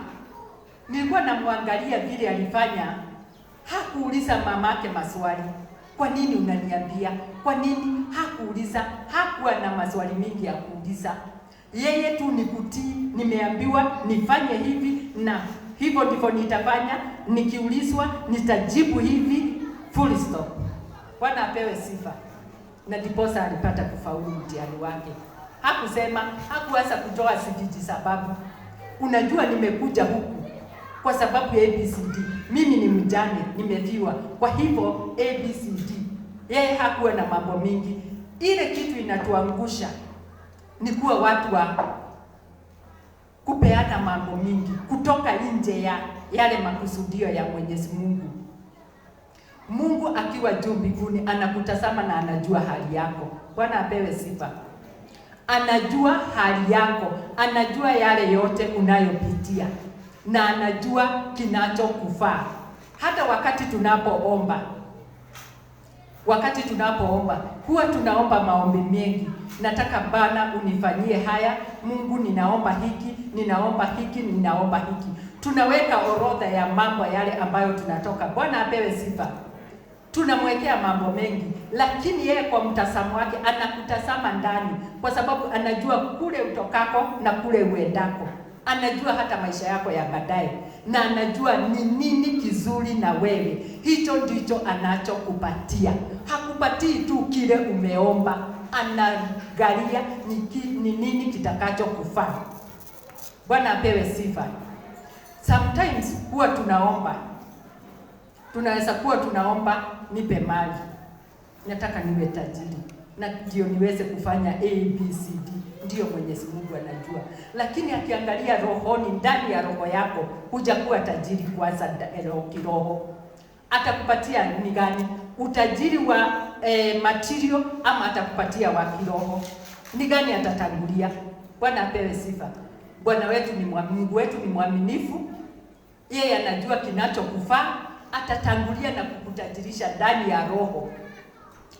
nilikuwa namwangalia vile alifanya, hakuuliza mamake maswali. Kwa nini unaniambia? Kwa nini? Hakuuliza, hakuwa na maswali mingi ya kuuliza. Yeye tu ni kutii, nimeambiwa nifanye hivi na hivyo ndivyo nitafanya, nikiulizwa nitajibu hivi, full stop. Bwana apewe sifa. Na ndiposa alipata kufaulu mtihani wake. Hakusema, hakuanza kutoa siviji sababu. Unajua nimekuja huku kwa sababu ya ABCD. Mimi ni mjane, nimeviwa. Kwa hivyo ABCD. Yeye hakuwa na mambo mingi. Ile kitu inatuangusha ni kuwa watu wa kupeana mambo mingi, kutoka nje ya yale makusudio ya Mwenyezi Mungu. Mungu akiwa juu mbinguni anakutazama na anajua hali yako. Bwana apewe sifa. Anajua hali yako, anajua yale yote unayopitia, na anajua kinachokufaa. Hata wakati tunapoomba huwa tunaomba maombi mengi. Nataka Bwana unifanyie haya, Mungu ninaomba hiki, ninaomba hiki, ninaomba hiki. Tunaweka orodha ya mambo yale ambayo tunatoka. Bwana apewe sifa. Tunamwekea mambo mengi, lakini yeye kwa mtazamo wake anakutazama ndani, kwa sababu anajua kule utokako na kule uendako. Anajua hata maisha yako ya baadaye, na anajua ni nini kizuri na wewe. Hicho ndicho anachokupatia. Hakupatii tu kile umeomba, anagalia ni nini kitakachokufaa. Bwana apewe sifa. Sometimes huwa tunaweza kuwa tunaomba nipe mali, nataka niwe tajiri na ndio niweze kufanya ABCD, ndio Mwenyezi Mungu anajua. Lakini akiangalia rohoni, ndani ya roho yako, hujakuwa tajiri kwanza kiroho. Atakupatia ni gani? Utajiri wa material ama atakupatia wa kiroho? Ni gani atatangulia? Bwana apewe sifa. Bwana wetu ni Mungu wetu ni mwaminifu. Yeye anajua kinachokufaa. Atatangulia na kukutajirisha ndani ya roho.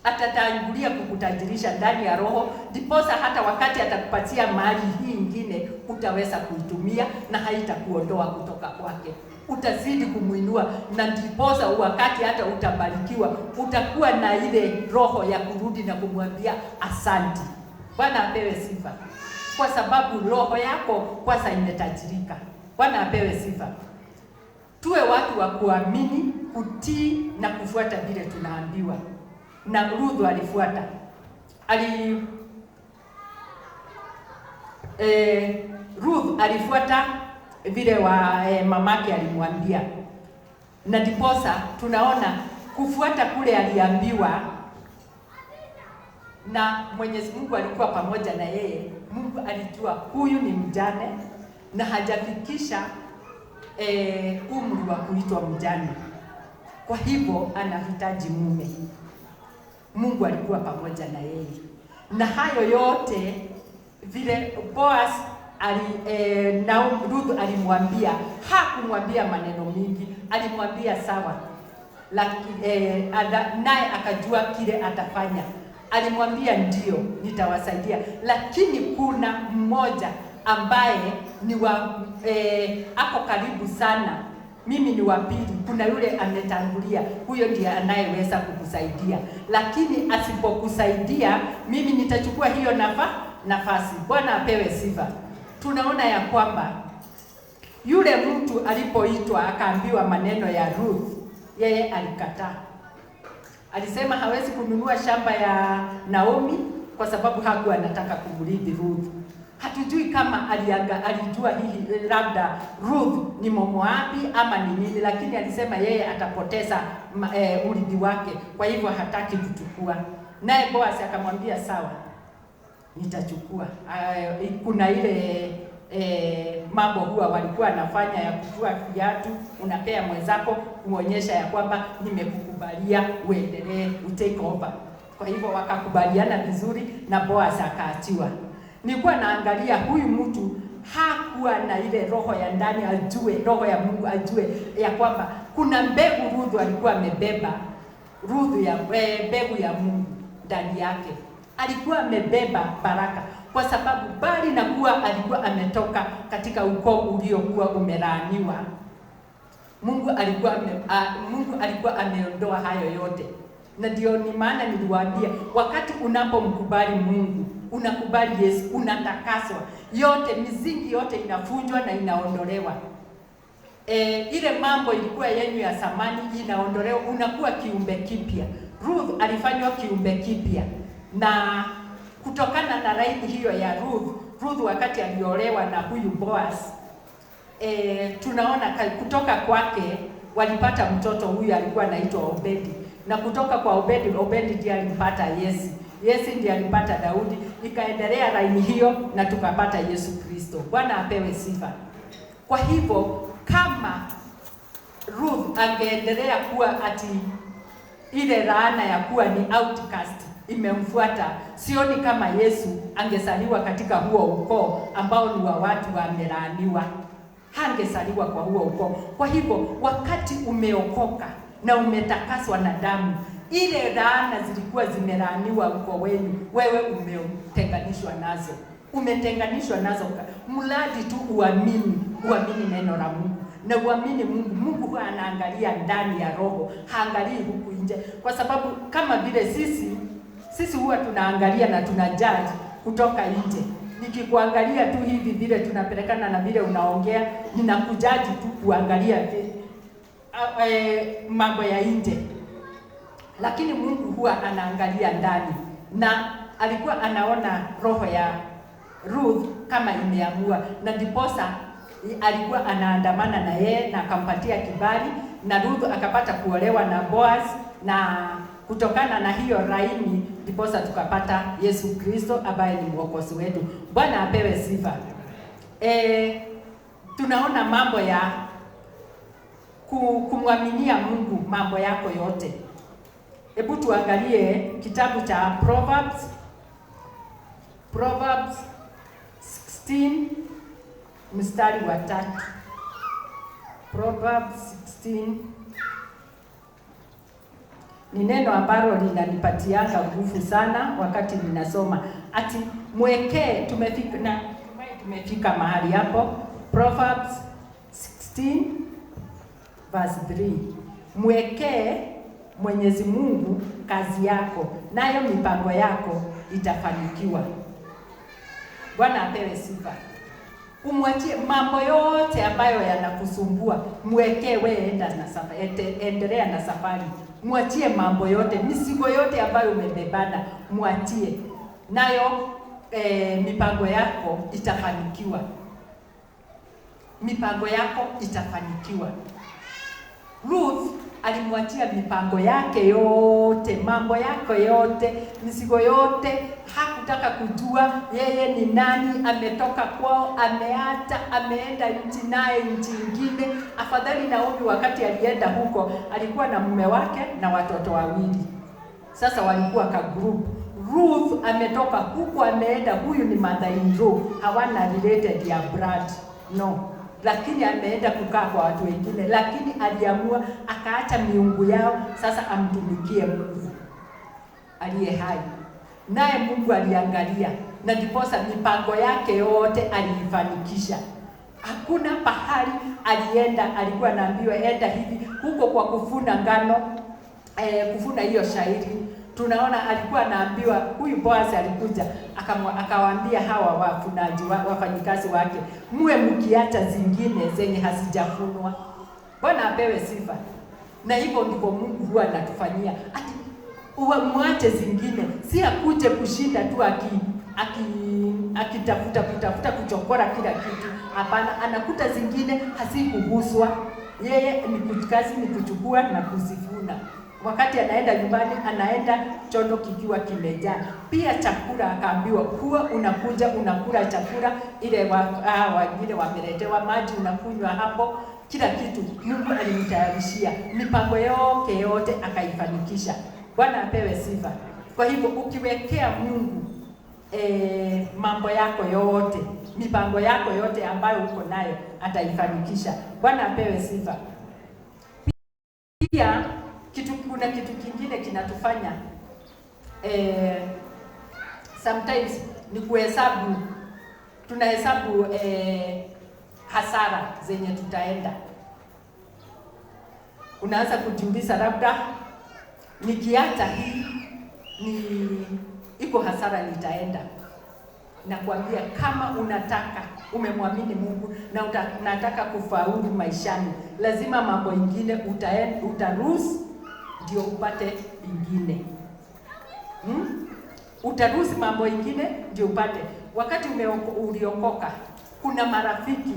Atatangulia kukutajirisha ndani ya roho, ndiposa hata wakati atakupatia mali hii ingine utaweza kuitumia na haitakuondoa kutoka kwake. Utazidi kumuinua, na ndiposa wakati hata utabarikiwa utakuwa na ile roho ya kurudi na kumwambia asante. Bwana apewe sifa, kwa sababu roho yako kwanza imetajirika. Bwana apewe sifa. Tuwe watu wa kuamini, kutii na kufuata vile tunaambiwa. Na Ruth alifuata. Ruth alifuata vile mamake alimwambia. Na ndiposa tunaona kufuata kule aliambiwa, na Mwenyezi Mungu alikuwa pamoja na yeye. Mungu alijua huyu ni mjane na hajafikisha umri wa kuitwa mjane. Kwa hivyo anahitaji mume. Mungu alikuwa pamoja na yeye. Na hayo yote vile Boaz na Ruth alimwambia, hakumwambia maneno mingi, alimwambia sawa. Lakini naye akajua kile atafanya. Alimwambia ndio, nitawasaidia. Lakini kuna mmoja ambaye ni ako karibu sana. Mimi ni wa pili, kuna yule ametangulia, huyo ndiye anayeweza kukusaidia. Lakini asipokusaidia, mimi nitachukua hiyo nafasi. Bwana apewe sifa. Tunaona ya kwamba yule mtu alipoitwa akaambiwa maneno ya Ruth, yeye alikataa. Alisema hawezi kununua shamba ya Naomi kwa sababu hakuwa anataka kumrithi Ruth. Hatujui kama alijua hili labda Ruth ni Moabi ama ni nini, lakini alisema yeye atapoteza urithi wake, kwa hivyo hataki kuchukua. Naye Boaz akamwambia sawa, nitachukua. Kuna ile mambo huwa walikuwa anafanya ya kuchukua viatu, unapea mwenzako kuonyesha ya kwamba nimekukubalia uendelee, utake over. Kwa hivyo wakakubaliana vizuri na Boaz akaachiwa. Nilikuwa naangalia huyu mtu hakuwa na ile roho ya ndani, ajue roho ya Mungu, ajue ya kwamba kuna mbegu Ruth alikuwa amebeba, Ruth ya mbegu ya Mungu ndani yake. Alikuwa amebeba baraka, kwa sababu bali na kuwa alikuwa ametoka katika ukoo uliokuwa umelaaniwa, Mungu alikuwa ameondoa hayo yote. Na ndio ni maana niliwaambia, wakati unapomkubali Mungu, unakubali Yesu, unatakaswa, yote mizingi yote inafunjwa na inaondolewa. Ile mambo ilikuwa yenyu ya zamani inaondolewa, unakuwa kiumbe kipya. Ruth alifanywa kiumbe kipya, na kutokana na raidi hiyo ya Ruth wakati aliolewa na huyu Boaz, tunaona kutoka kwake walipata mtoto. Huyu alikuwa anaitwa Obedi, na kutoka kwa Obedi ndiye alimpata Yese ndiye alipata Daudi, ikaendelea laini hiyo na tukapata Yesu Kristo. Bwana apewe sifa. Kwa hivyo kama Ruth angeendelea kuwa ati ile laana ya kuwa ni outcast imemfuata, sioni kama Yesu angesaliwa katika huo ukoo ambao ni wa watu wamelaaniwa. Hangesaliwa kwa huo ukoo. Kwa hivyo wakati umeokoka na umetakaswa na damu, ile laana zilikuwa zimelaaniwa ukoo wenu, wewe umetenganishwa nazo. Umetenganishwa nazo mradi tu uamini neno la Mungu na uamini Mungu. Mungu huwa anaangalia ndani ya roho, haangalii huku nje, kwa sababu kama vile sisi huwa tunaangalia na tunajaji kutoka nje. Nikikuangalia tu hivi vile tunapelekana na vile unaongea, ninakujaji tu kuangalia mambo ya nje. Lakini Mungu huwa anaangalia ndani, na alikuwa anaona roho ya Ruth kama imeamua, na ndiposa alikuwa anaandamana na yeye na akampatia kibali, na Ruth akapata kuolewa na Boaz, na kutokana na hiyo laini ndiposa tukapata Yesu Kristo ambaye ni mwokozi wetu. Bwana apewe sifa. Tunaona mambo ya kumwaminia Mungu mambo yako yote. Hebu tuangalie kitabu cha Proverbs 16 mstari wa 3. Proverbs 16 ni neno ambalo linanipatianga nguvu sana wakati ninasoma. Ati mwekee, tumefika mahali hapo. Proverbs 16 verse 3. Mwekee Mwenyezi Mungu kazi yako, nayo mipango yako itafanikiwa. Bwana apewe sifa. Umwachie mambo yote ambayo yanakusumbua, mwekee wewe, endelea na safari. Mwachie mambo yote, mizigo yote ambayo umebebana, mwachie. Nayo mipango yako itafanikiwa. Mipango yako itafanikiwa. Ruth alimwachia mipango yake yote, mambo yako yote, mizigo yote. Hakutaka kujua yeye ni nani, ametoka kwao, ameenda nchi naye nchi nyingine. Afadhali Naomi wakati alienda huko alikuwa na mume wake na watoto wawili. Sasa walikuwa ka group. Ruth ametoka huko ameenda, huyu ni mother-in-law, hawana related ya blood, no. Lakini ameenda kukaa kwa watu wengine, lakini aliamua akaacha miungu yao, sasa amtumikie Mungu aliye hai. Naye Mungu aliangalia, na ndiposa mipango yake yote aliifanikisha. Hakuna pahali alienda alikuwa anaambiwa enda hivi, huko kwa kufuna ngano, kufuna hiyo shairi. Tunaona alikuwa anaambiwa, huyu Boaz alikuja akawaambia hawa wafunaji wafanyikazi wake, muwe mkiacha zingine zenye hazijafunwa. Bwana apewe sifa. Na hivyo ndivyo Mungu huwa anatufanyia. Ati mwache zingine, si akuje kushinda tu akitafuta kuchokora kila kitu. Hapana, anakuta zingine hazikuhuswa. Yeye ni kazi ni kuchukua na kuzifuna. Wakati anaenda nyumbani, anaenda chondo kikiwa kimejaa. Pia chakula akaambiwa, kuwa unakuja unakula chakula ile wengine wameletewa maji, unakunywa hapo, kila kitu Mungu alimtayarishia. Mipango yake yote akaifanikisha. Bwana apewe sifa. Kwa hivyo ukiwekea Mungu mambo yako yote, mipango yako yote ambayo uko nayo ataifanikisha. Bwana apewe sifa. Pia kuna kitu kingine kinatufanya sometimes ni kuhesabu, tunahesabu hasara zenye tutaenda. Unaanza kujiuliza, labda nikiacha hii iko hasara nitaenda. Nakwambia kama unataka, umemwamini Mungu na unataka kufaulu maishani, lazima mambo ingine utaruhusu ndio upate ingine. Utaruhusu mambo ingine ndio upate. Wakati uliokoka, kuna marafiki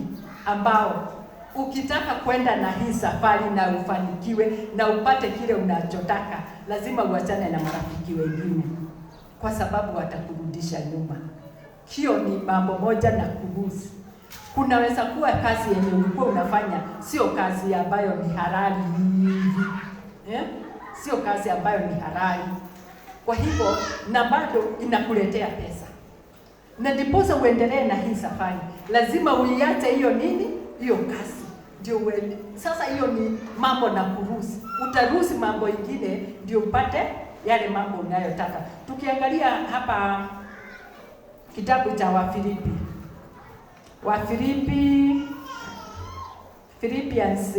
ambao ukitaka kwenda na hii safari na ufanikiwe na upate kile unachotaka, lazima uachane na marafiki wengine, kwa sababu watakurudisha nyuma. Hiyo ni mambo moja na kuruhusu. Kunaweza kuwa kazi yenye ulikuwa unafanya sio kazi ambayo ni halali hivi. Sio kazi ambayo ni halali. Kwa hivyo na bado inakuletea pesa. Na ndiposa uendelee na hii safari, lazima uiache hiyo hiyo kazi. Ndio uende. Sasa hiyo ni mambo na kuruhusu. Utaruhusu mambo ingine ndio upate yale mambo unayotaka. Tukiangalia hapa kitabu cha Philippians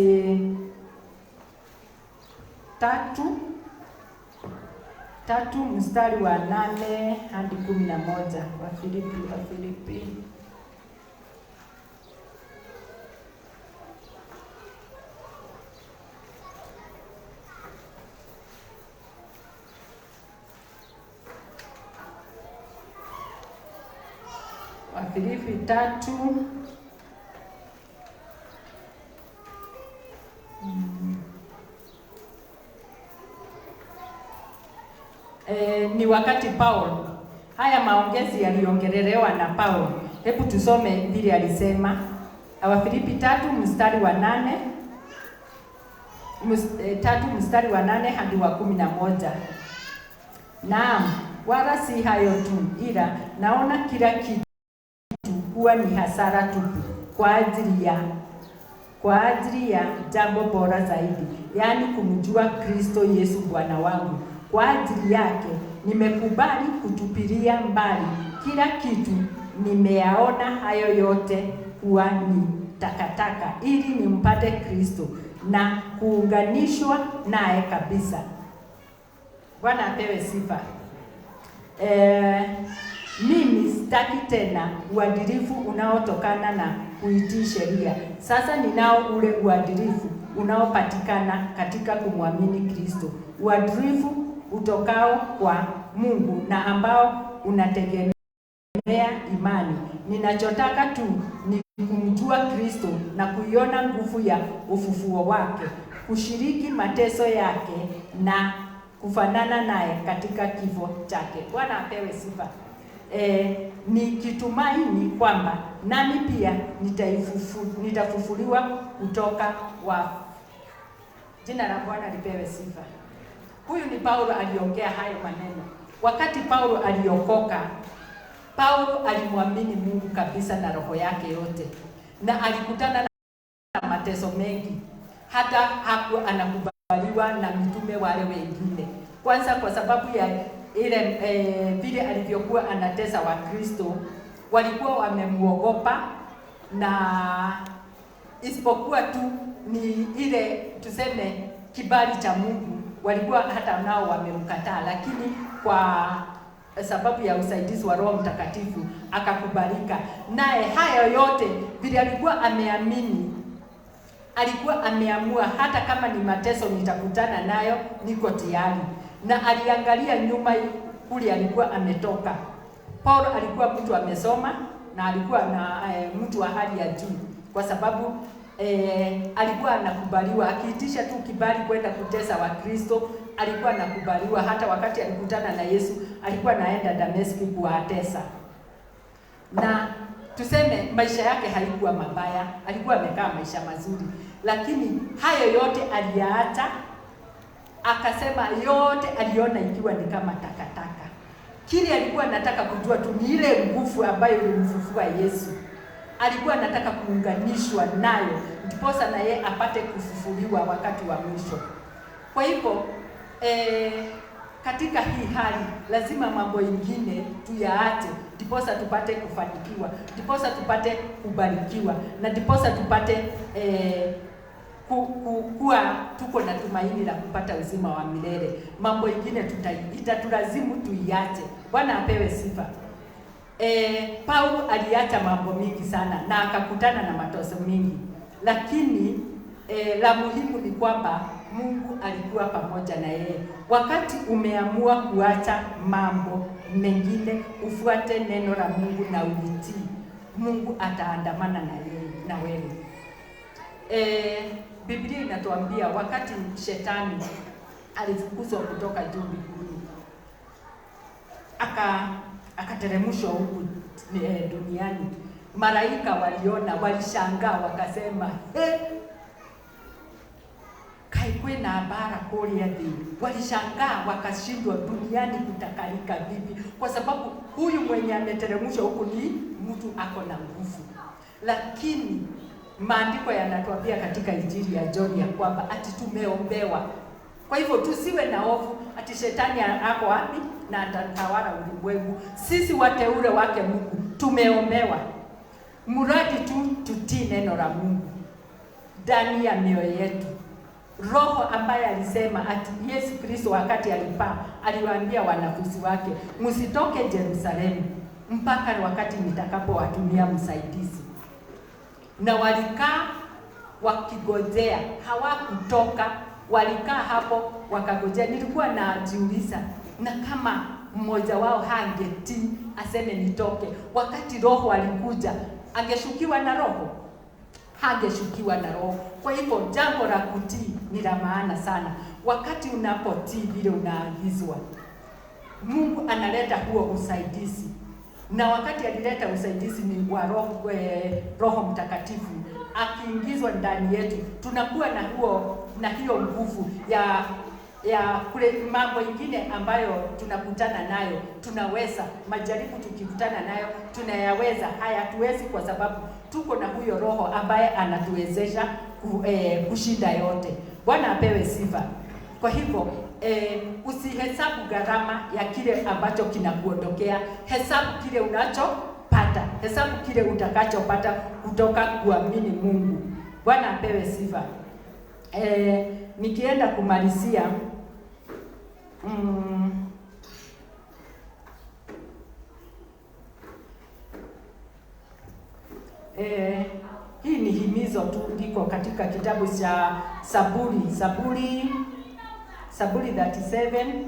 3 mstari wa 8 hadi 11. Wafilipi Wafilipi 3 ni wakati Paulo, haya maongezi yaliongelelewa na Paulo. Hebu tusome vile alisema. Wafilipi 3 mstari wa 8 mstari wa 8 hadi wa 11. Naam, wala si hayo tu, ila naona kila kitu kuwa ni hasara tupu kwa ajili ya jambo bora zaidi, yaani kumjua Kristo Yesu Bwana wangu. Kwa ajili yake nimekubali kutupilia mbali kila kitu, nimeyaona hayo yote kuwa ni takataka, ili nimpate Kristo na kuunganishwa naye kabisa. Bwana apewe sifa. Mimi sitaki tena uadilifu unaotokana na kuitii sheria. Sasa ninao ule uadilifu unaopatikana katika kumwamini Kristo, uadilifu utokao kwa Mungu na ambao unategemea imani. Ninachotaka tu ni kumjua Kristo na kuiona nguvu ya ufufuo wake, kushiriki mateso yake na kufanana naye katika kifo chake. Bwana apewe sifa. Nikitumaini kwamba nami pia nitafufuliwa kutoka wafu. Jina la Bwana lipewe sifa. Huyu ni Paulo aliongea hayo maneno. Wakati Paulo aliokoka, Paulo alimwamini Mungu kabisa na roho yake yote, na alikutana na mateso mengi, hata hakuwa anakubaliwa na mitume wale wengine. Kwanza kwa sababu ya ile vile alivyokuwa anatesa Wakristo, walikuwa wamemuogopa, na isipokuwa tu ni ile tuseme kibali cha Mungu, walikuwa hata nao wamemkataa, lakini kwa sababu ya usaidizi wa Roho Mtakatifu akakubalika. Naye hayo yote vile alikuwa ameamini, alikuwa ameamua hata kama ni mateso nitakutana nayo, niko tayari. Na aliangalia nyuma kule alikuwa ametoka. Paulo alikuwa mtu amesoma na alikuwa na mtu wa hali ya juu, kwa sababu alikuwa anakubaliwa. Akiitisha tu kibali kwenda kutesa Wakristo, alikuwa anakubaliwa. Hata wakati alikutana na Yesu, alikuwa naenda Dameski kuwatesa. Na tuseme maisha yake haikuwa mabaya, alikuwa amekaa maisha mazuri, lakini hayo yote aliyaacha. Akasema yote aliona ikiwa ni kama takataka. Kile alikuwa anataka kujua tu ni ile nguvu ambayo ilimfufua Yesu. Alikuwa anataka kuunganishwa nayo, ndiposa na yeye apate kufufuliwa wakati wa mwisho. Kwa hivyo katika hii hali lazima mambo ingine tuyaache, ndiposa tupate kufanikiwa, ndiposa tupate kubarikiwa, na ndiposa tupate kuwa tuko na tumaini la kupata uzima wa milele. Mambo ingine itatulazimu tuiache. Bwana apewe sifa. Paulo aliacha mambo mingi sana na akakutana na mateso mingi, lakini la muhimu ni kwamba Mungu alikuwa pamoja na yeye. Wakati umeamua kuacha mambo mengine, ufuate neno la Mungu na ulitii, Mungu ataandamana na wewe. Biblia inatuambia wakati shetani alifukuzwa kutoka juu mbinguni, akateremshwa huku duniani, malaika waliona, walishangaa, wakasema kaikwe na habara kulia thĩ. Walishangaa, wakashindwa duniani kutakalika vipi, kwa sababu huyu mwenye ameteremshwa huku ni mtu ako na nguvu. Lakini maandiko yanatuambia katika Injili ya John ya kwamba ati tumeombewa. Kwa hivyo tusiwe na hofu ati shetani ako wapi na atatawala ulimwengu. Sisi wateule wake Mungu tumeombewa, mradi tu tutii neno la Mungu ndani ya mioyo yetu. Roho ambaye alisema ati Yesu Kristo wakati alipaa aliwaambia wanafunzi wake, msitoke Yerusalemu mpaka wakati nitakapowatumia msaidizi. Na walikaa wakigojea, hawakutoka, walikaa hapo wakagojea. Nilikuwa najiuliza, na kama mmoja wao hangetii aseme nitoke, wakati Roho alikuja, angeshukiwa na Roho? Hangeshukiwa na Roho. Kwa hivyo jambo la kutii ni la maana sana. Wakati unapotii vile unaagizwa, Mungu analeta huo usaidizi, na wakati alileta usaidizi ni wa Roho Mtakatifu akiingizwa ndani yetu, tunakuwa na hiyo nguvu ya kule mambo ingine ambayo tunakutana nayo, tunaweza majaribu tukikutana nayo tunayaweza. Hayatuwezi kwa sababu tuko na huyo Roho ambaye anatuwezesha kushinda yote. Bwana apewe sifa. Kwa hivyo usihesabu gharama ya kile ambacho kinakuondokea, hesabu kile unachopata, hesabu kile utakachopata kutoka kuamini Mungu. Bwana apewe sifa. Nikienda kumalizia hii ni himizo tu liko katika kitabu cha Zaburi 37,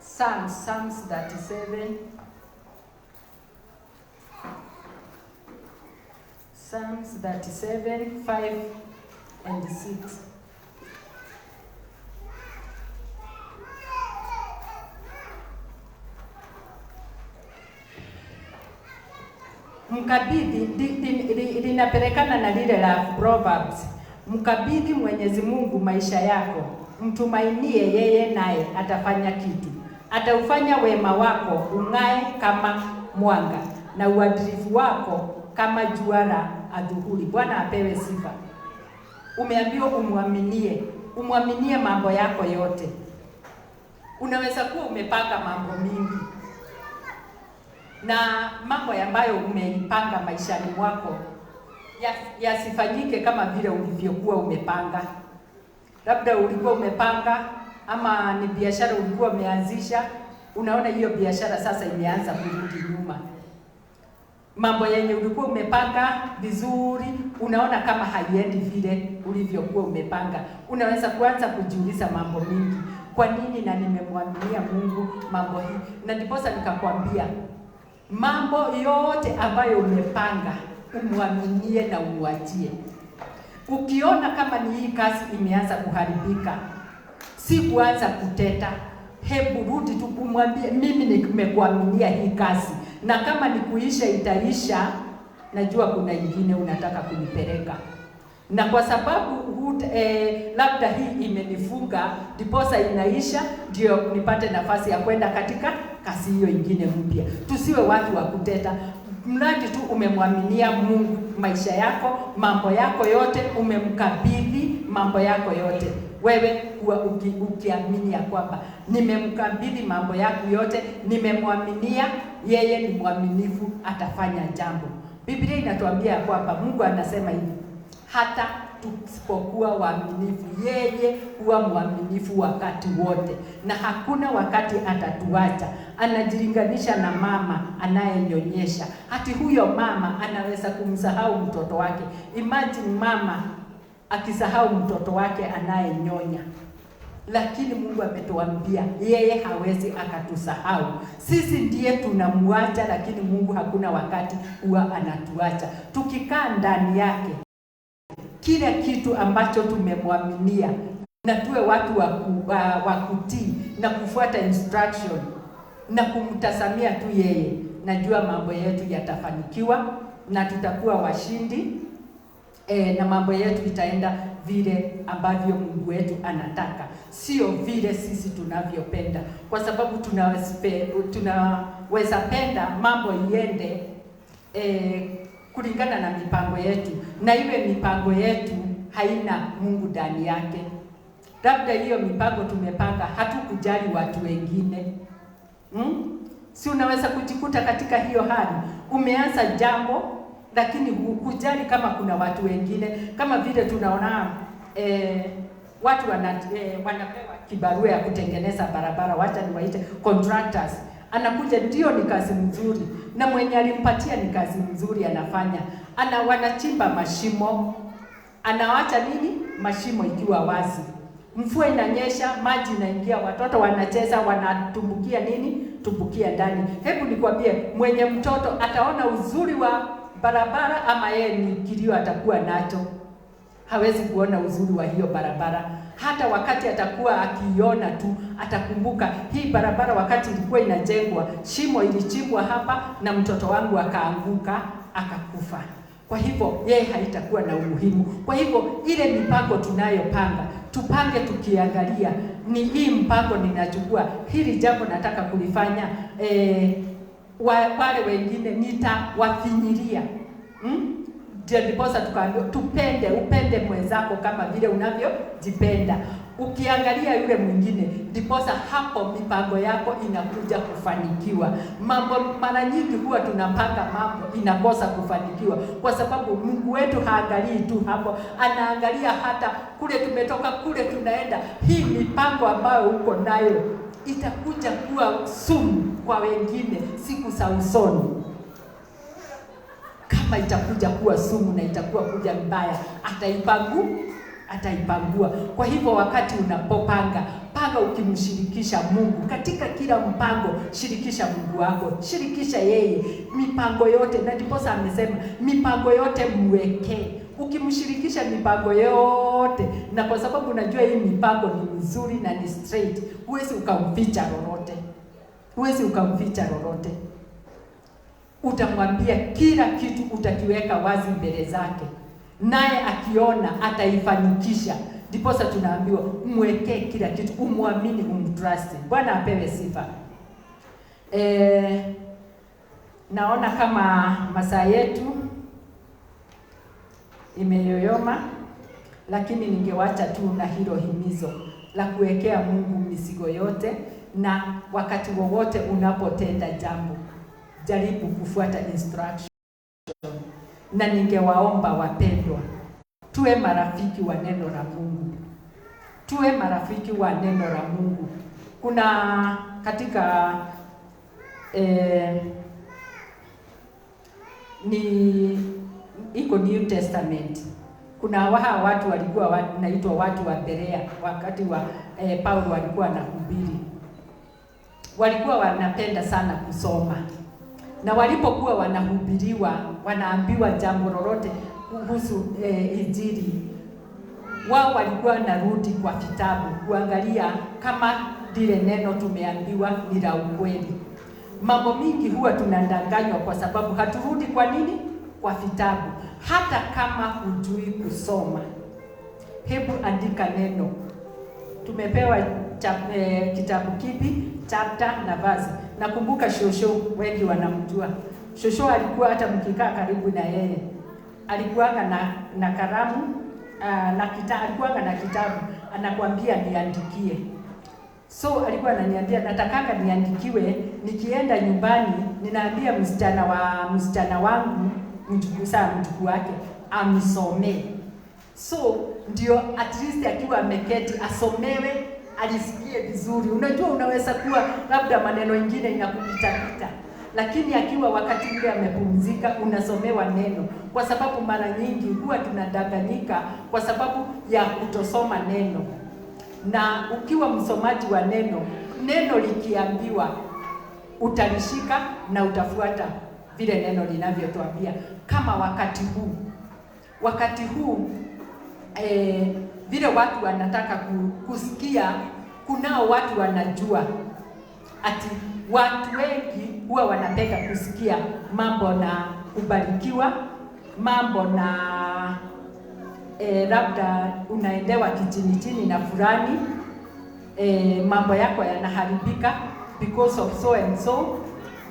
Psalms 37, Psalms 37, 5 and 6. Mkabidhi linapelekana na lile la Proverbs. Mkabidhi Mwenyezi Mungu maisha yako, mtumainie yeye naye atafanya kitu. Ataufanya wema wako ung'ae kama mwanga na uadilifu wako kama jua la adhuhuri. Bwana apewe sifa. Umeambiwa umwaminie mambo yako yote. Unaweza kuwa umepanga mambo mingi, na mambo ambayo umeipanga maishani mwako yasifanyike kama vile ulivyokuwa umepanga. Labda ulikuwa umepanga, ama ni biashara ulikuwa umeanzisha, unaona hiyo biashara sasa imeanza kurudi nyuma. Mambo yenye ulikuwa umepanga vizuri, unaona kama haiendi vile ulivyokuwa umepanga. Unaweza kuanza kujiuliza mambo mingi. Kwa nini na nimemwaminia Mungu mambo hii? Na ndiposa nikakwambia mambo yote ambayo umepanga umwaminie na umwachie. Ukiona kama ni hii kazi imeanza kuharibika, si kuanza kuteta. Hebu rudi tu kumwambia, mimi nimekuaminia hii kazi, na kama ni kuisha itaisha, najua kuna ingine unataka kunipeleka. Na kwa sababu labda hii imenifunga, ndiposa inaisha, ndio nipate nafasi ya kwenda katika kazi hiyo ingine mpya. Tusiwe watu wa kuteta. Mradi tu umemwaminia Mungu maisha yako, mambo yako yote, umemkabidhi mambo yako yote. Wewe ukiamini ya kwamba nimemkabidhi mambo yako yote, nimemwaminia yeye, ni mwaminifu, atafanya jambo. Biblia inatuambia ya kwamba Mungu anasema hivi, hata tusipokuwa waaminifu, yeye huwa mwaminifu wakati wote, na hakuna wakati atatuacha. Anajilinganisha na mama anayenyonyesha. Hati huyo mama anaweza kumsahau mtoto wake. Imagine mama akisahau mtoto wake anayenyonya. Lakini Mungu ametuambia yeye hawezi akatusahau. Sisi ndiye tunamwacha, lakini Mungu hakuna wakati huwa anatuacha. Tukikaa ndani yake, kila kitu ambacho tumemwaminia, na tuwe watu wa kutii na kufuata instruction na kumtazamia tu yeye, najua mambo yetu yatafanikiwa na tutakuwa washindi, na mambo yetu itaenda vile ambavyo Mungu wetu anataka, sio vile sisi tunavyopenda, kwa sababu tunaweza penda mambo iende kulingana na mipango yetu, na iwe mipango yetu haina Mungu ndani yake. Labda hiyo mipango tumepanga, hatukujali watu wengine. Si unaweza kujikuta katika hiyo hali, umeanza jambo lakini hujali kama kuna watu wengine, kama vile tunaona watu wanapewa kibarua ya kutengeneza barabara, wacha niwaite contractors. Anakuja, ndio ni kazi nzuri, na mwenye alimpatia ni kazi nzuri anafanya. Wanachimba mashimo, anawacha nini? Mashimo ikiwa wazi. Mvua inanyesha, maji inaingia, watoto wanacheza, wanatumbukia nini? Tumbukia ndani. Hebu nikwambie, mwenye mtoto ataona uzuri wa barabara ama yeye ni kilio atakuwa nacho? hawezi kuona uzuri wa hiyo barabara. Hata wakati atakuwa akiiona tu, atakumbuka hii barabara wakati ilikuwa inajengwa, shimo ilichimbwa hapa na mtoto wangu akaanguka akakufa. Kwa hivyo yeye haitakuwa na umuhimu. Kwa hivyo ile mipango tunayopanga, tupange tukiangalia ni hii mpango ninachukua, hili jambo nataka kulifanya, wale wengine nitawafinyilia. Ndiposa tukaambiwa upende mwenzako kama vile unavyojipenda. Ukiangalia yule mwingine, ndiposa hapo mipango yako inakuja kufanikiwa. Mambo mara nyingi huwa tunapanga mambo inakosa kufanikiwa, kwa sababu Mungu wetu haangalii tu hapo, anaangalia hata kule tumetoka, kule tunaenda. Hii mipango ambayo uko nayo itakuja kuwa sumu kwa wengine siku za usoni. Kama itakuja kuwa sumu na itakuwa kuja mbaya, ataipangua. Kwa hivyo wakati unapopanga, panga ukimshirikisha Mungu. Katika kila mpango, shirikisha Mungu wako, shirikisha yeye mipango yote, na ndiposa amesema mipango yote mwekee. Ukimshirikisha mipango yote, na kwa sababu unajua hii mipango ni mizuri na ni straight, huwezi ukamficha lolote. Utamwambia kila kitu, utakiweka wazi mbele zake, naye akiona ataifanikisha. Ndiposa tunaambiwa umwekee kila kitu, umwamini, umtrust. Bwana apewe sifa. Naona kama masaa yetu imeyoyoma, lakini ningewacha tu na hilo himizo la kuwekea Mungu mizigo yote, na wakati wowote unapotenda jambo, jaribu kufuata instruction. Na ningewaomba wapendwa, tuwe marafiki wa neno la Mungu. Kuna katika iko New Testament, kuna watu walikuwa wanaitwa watu wa Berea. Wakati wa Paulo walikuwa anahubiri, walikuwa wanapenda sana kusoma, na walipokuwa wanahubiriwa, wanaambiwa jambo lolote kuhusu Injili, wao walikuwa wanarudi kwa vitabu kuangalia kama lile neno tumeambiwa ni la ukweli. Mambo mingi huwa tunadanganywa kwa sababu haturudi. Kwa nini? Kwa vitabu. Hata kama hujui kusoma, hebu andika neno. Tumepewa kitabu kipi, chapter na verse. Nakumbuka Shosho, wengi wanamjua Shosho. Alikuwa hata mkikaa karibu na yeye, alikuwa na kalamu alikuwa na kitabu, anakuambia niandikie. So alikuwa ananiambia, natakanga niandikiwe, nikienda nyumbani ninaambia msichana wangu, mjukuu wake amisomee. So ndio at least akiwa ameketi asomewe, alisikie vizuri. Unajua, unaweza kuwa labda maneno mengine inakupita, lakini akiwa wakati ule amepumzika, unasomewa neno. Kwa sababu mara nyingi huwa tunadanganyika kwa sababu ya kutosoma neno. Na ukiwa msomaji wa neno likiambiwa, utalishika na utafuata vile neno linavyotuambia. Kama wakati huu vile watu wanataka kusikia, kunao watu wanajua ati watu wengi huwa wanapenda kusikia mambo na kubarikiwa, mambo na labda unaendewa kichini na fulani, mambo yako yanaharibika because of so and so.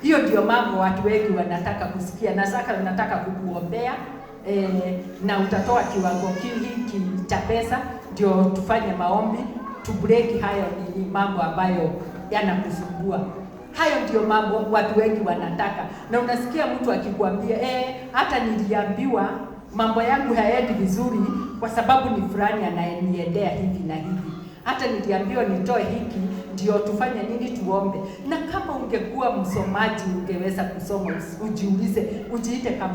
Hiyo ndio mambo watu wengi wanataka kusikia, na sasa wanataka kukuombea na utatoa kiwango hiki cha pesa ndio tufanye maombi to break hayo ni mambo ambayo yanakusumbua. Hayo ndio mambo watu wengi wanataka. Na unasikia mtu akikwambia hata niliambiwa mambo yangu hayaendi vizuri kwa sababu ni fulani anayeniendea hivi na hivi. Hata niliambiwa nitoe hiki ndio tufanye nini, tuombe. Na kama ungekuwa msomaji ungeweza kusoma, ujiulize, ujiite kama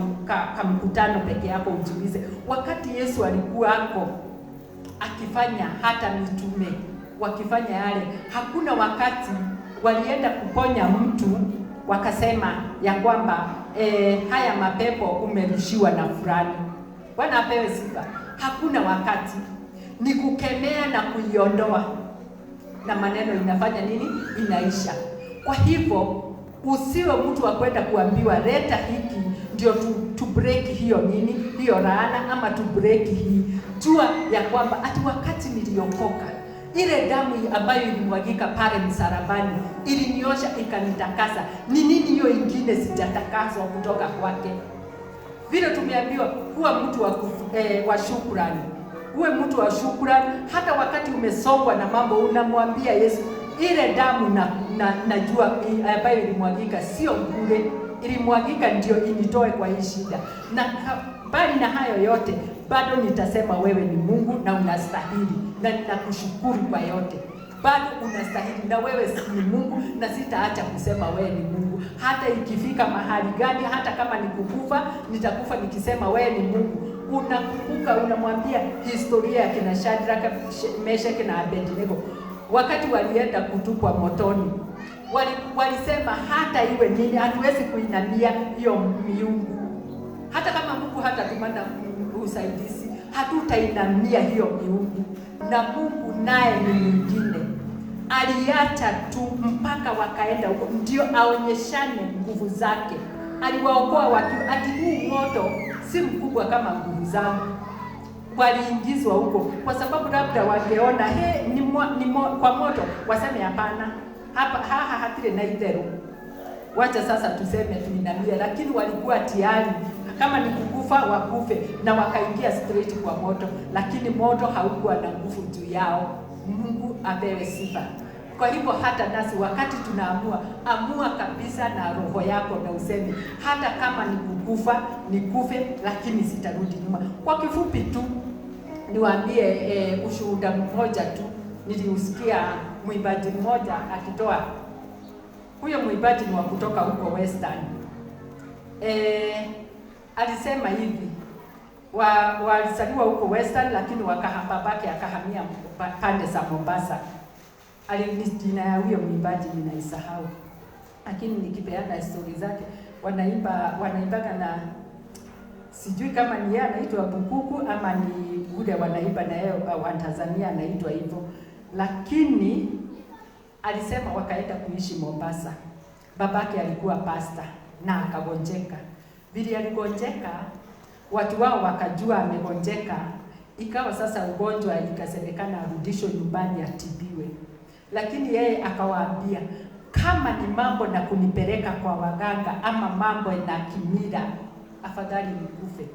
mkutano peke yako, ujiulize wakati Yesu alikuwa akifanya, hata mitume wakifanya yale, hakuna wakati walienda kuponya mtu wakasema ya kwamba haya mapepo umerushiwa na fulani. Bwana apewe sifa. hakuna wakati, ni kukemea na kuiondoa, na maneno inafanya nini? Inaisha. Kwa hivyo usiwe mtu wa kwenda kuambiwa leta hiki ndio tu break hiyo nini, hiyo laana, ama tu break hii. Jua ya kwamba ati wakati niliokoka, ile damu ambayo ilimwagika pale msalabani iliniosha ikanitakasa. Ni nini hiyo ingine sijatakaswa kutoka kwake? Vile tumeambiwa kuwa mtu wa shukrani. Uwe mtu wa shukrani, hata wakati umesongwa na mambo unamwambia Yesu, ile damu najua ambayo ilimwagika sio bure, ilimwagika ndio initoe kwa hii shida. Na bali na hayo yote bado nitasema wewe ni Mungu na unastahili, na ninakushukuru kwa yote. Bado unastahili, na wewe ni Mungu, na sitaacha kusema wewe ni Mungu. Hata ikifika mahali gani, hata kama nikukufa, nitakufa nikisema wewe ni Mungu. Unakumbuka, unamwambia historia ya kina Shadraka, Meshaki na Abednego wakati walienda kutupwa motoni. Walisema hata iwe nini hatuwezi kuinamia hiyo miungu. Hata kama Mungu hatatumana usaidizi, hatutainamia hiyo miungu. Na Mungu naye ni mwingine, aliacha tu mpaka wakaenda huko ndio aonyeshane nguvu zake. Aliwaokoa watu, ati huu moto si mkubwa kama nguvu zangu. Waliingizwa huko kwa sababu labda wangeona kwa moto, waseme hapana, hapa hatile na idero, wacha sasa tuseme tuinamia. Lakini walikuwa tayari, kama ni kukufa wakufe, na wakaingia straight kwa moto, lakini moto haukuwa na nguvu juu yao. Mungu apewe sifa. Kwa hivyo hata nasi wakati tunaamua, amua kabisa na roho yako na useme hata kama ni kukufa nikufe, lakini sitarudi nyuma. Kwa kifupi tu niwaambie ushuhuda mmoja tu. Niliusikia mwimbaji mmoja akitoa. Huyo mwimbaji ni wa kutoka huko Western. Alisema hivi, walizaliwa huko Western, lakini babake akahamia pande za Mombasa. Jina ya huyo mwimbaji ninaisahau, lakini nikipeana historia zake, wanaimbaga na sijui kama ni yeye anaitwa Bukuku ama ni yule wanaimba na yeye wa Tanzania anaitwa hivyo. Lakini alisema wakaenda kuishi Mombasa. Babake alikuwa pasta na akagonjeka. Vile aligonjeka, watu wao wakajua amegonjeka, ikawa sasa ugonjwa ikasemekana arudishwe nyumbani atibiwe. Lakini yeye akawaambia, kama ni mambo na kunipeleka kwa waganga ama mambo na kimila, afadhali nikufe.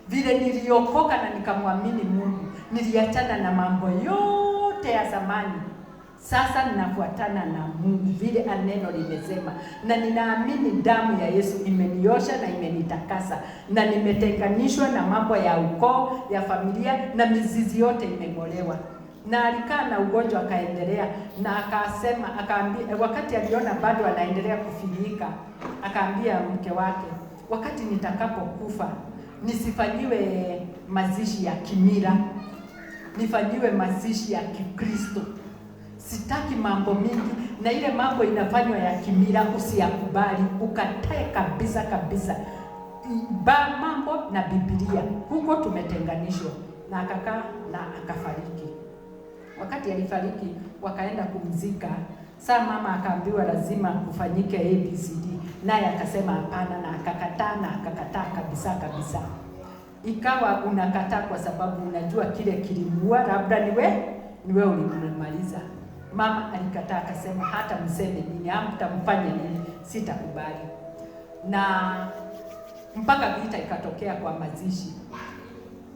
Vile niliokoka na nikamwamini Mungu, niliachana na mambo yote ya zamani. Sasa ninafuatana na Mungu vile neno limesema, na ninaamini damu ya Yesu imeniosha na imenitakasa, na nimetenganishwa na mambo ya ukoo, ya familia, na mizizi yote imeng'olewa. Na alikaa na ugonjwa akaendelea, na akasema, akaambia, wakati aliona bado anaendelea kufinyika, akaambia mke wake, wakati nitakapokufa nisifanyiwe mazishi ya kimila, nifanyiwe mazishi ya Kikristo. Sitaki mambo mingi, na ile mambo inafanywa ya kimila usiyakubali, ukatae kabisa kabisa. Mambo na Biblia, huko tumetenganishwa. Na akakaa na akafariki. Wakati alifariki, wakaenda kumzika. Saa mama akaambiwa lazima kufanyike ABCD, naye akasema hapana, na akakataa kabisa kabisa. Ikawa unakataa kwa sababu unajua kile kilimuua, labda niwe ulimaliza. Mama alikataa, akasema hata mseme nini, hamtamfanya nini, sitakubali. Na mpaka vita ikatokea kwa mazishi.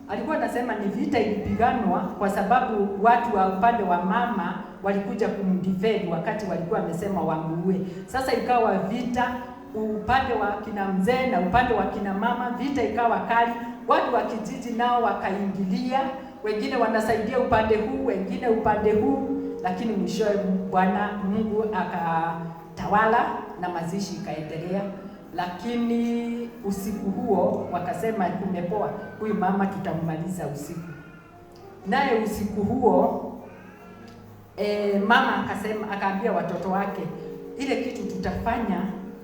Alikuwa anasema ni vita ilipiganwa kwa sababu watu wa upande wa mama walikuja kumdefend wakati walikuwa wamesema wamuue. Sasa ikawa vita upande wa kina mzee na upande wa kina mama, vita ikawa kali. Watu wa kijiji nao wakaingilia, wengine wanasaidia upande huu, wengine upande huu, lakini mwishowe Bwana Mungu akatawala na mazishi ikaendelea. Lakini usiku huo wakasema kumepoa, huyu mama tutammaliza usiku. Naye usiku huo mama akasema, akaambia watoto wake, ile kitu tutafanya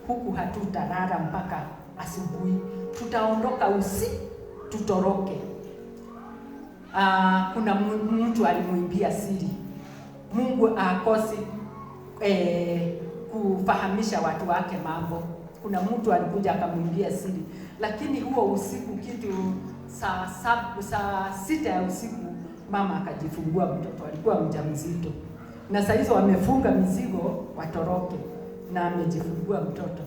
huku hatutalala mpaka asubuhi, tutaondoka usiku tutoroke. kuna mtu alimuibia siri. Mungu akosi kufahamisha watu wake mambo. Kuna mtu alikuja akamuibia siri, lakini huo usiku kitu saa 6 ya usiku mama akajifungua mtoto, alikuwa mjamzito, na saa hizo wamefunga mizigo watoroke, na amejifungua mtoto.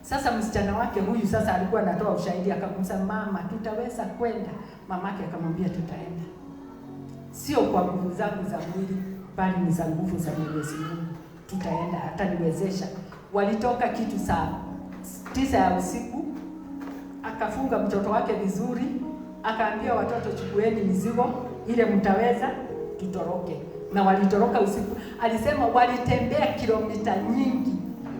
Sasa msichana wake huyu sasa alikuwa anatoa ushahidi, akamuuliza mama, tutaweza kwenda? Mamake akamwambia tutaenda, sio kwa nguvu zangu za mwili, bali ni za nguvu za Mwenyezi Mungu. Tutaenda, ataniwezesha. Walitoka kitu saa 9 ya usiku, akafunga mtoto wake vizuri, akaambia watoto, chukueni mizigo ile mtaweza, tutoroke. Na walitoroka usiku. Alisema walitembea kilomita nyingi.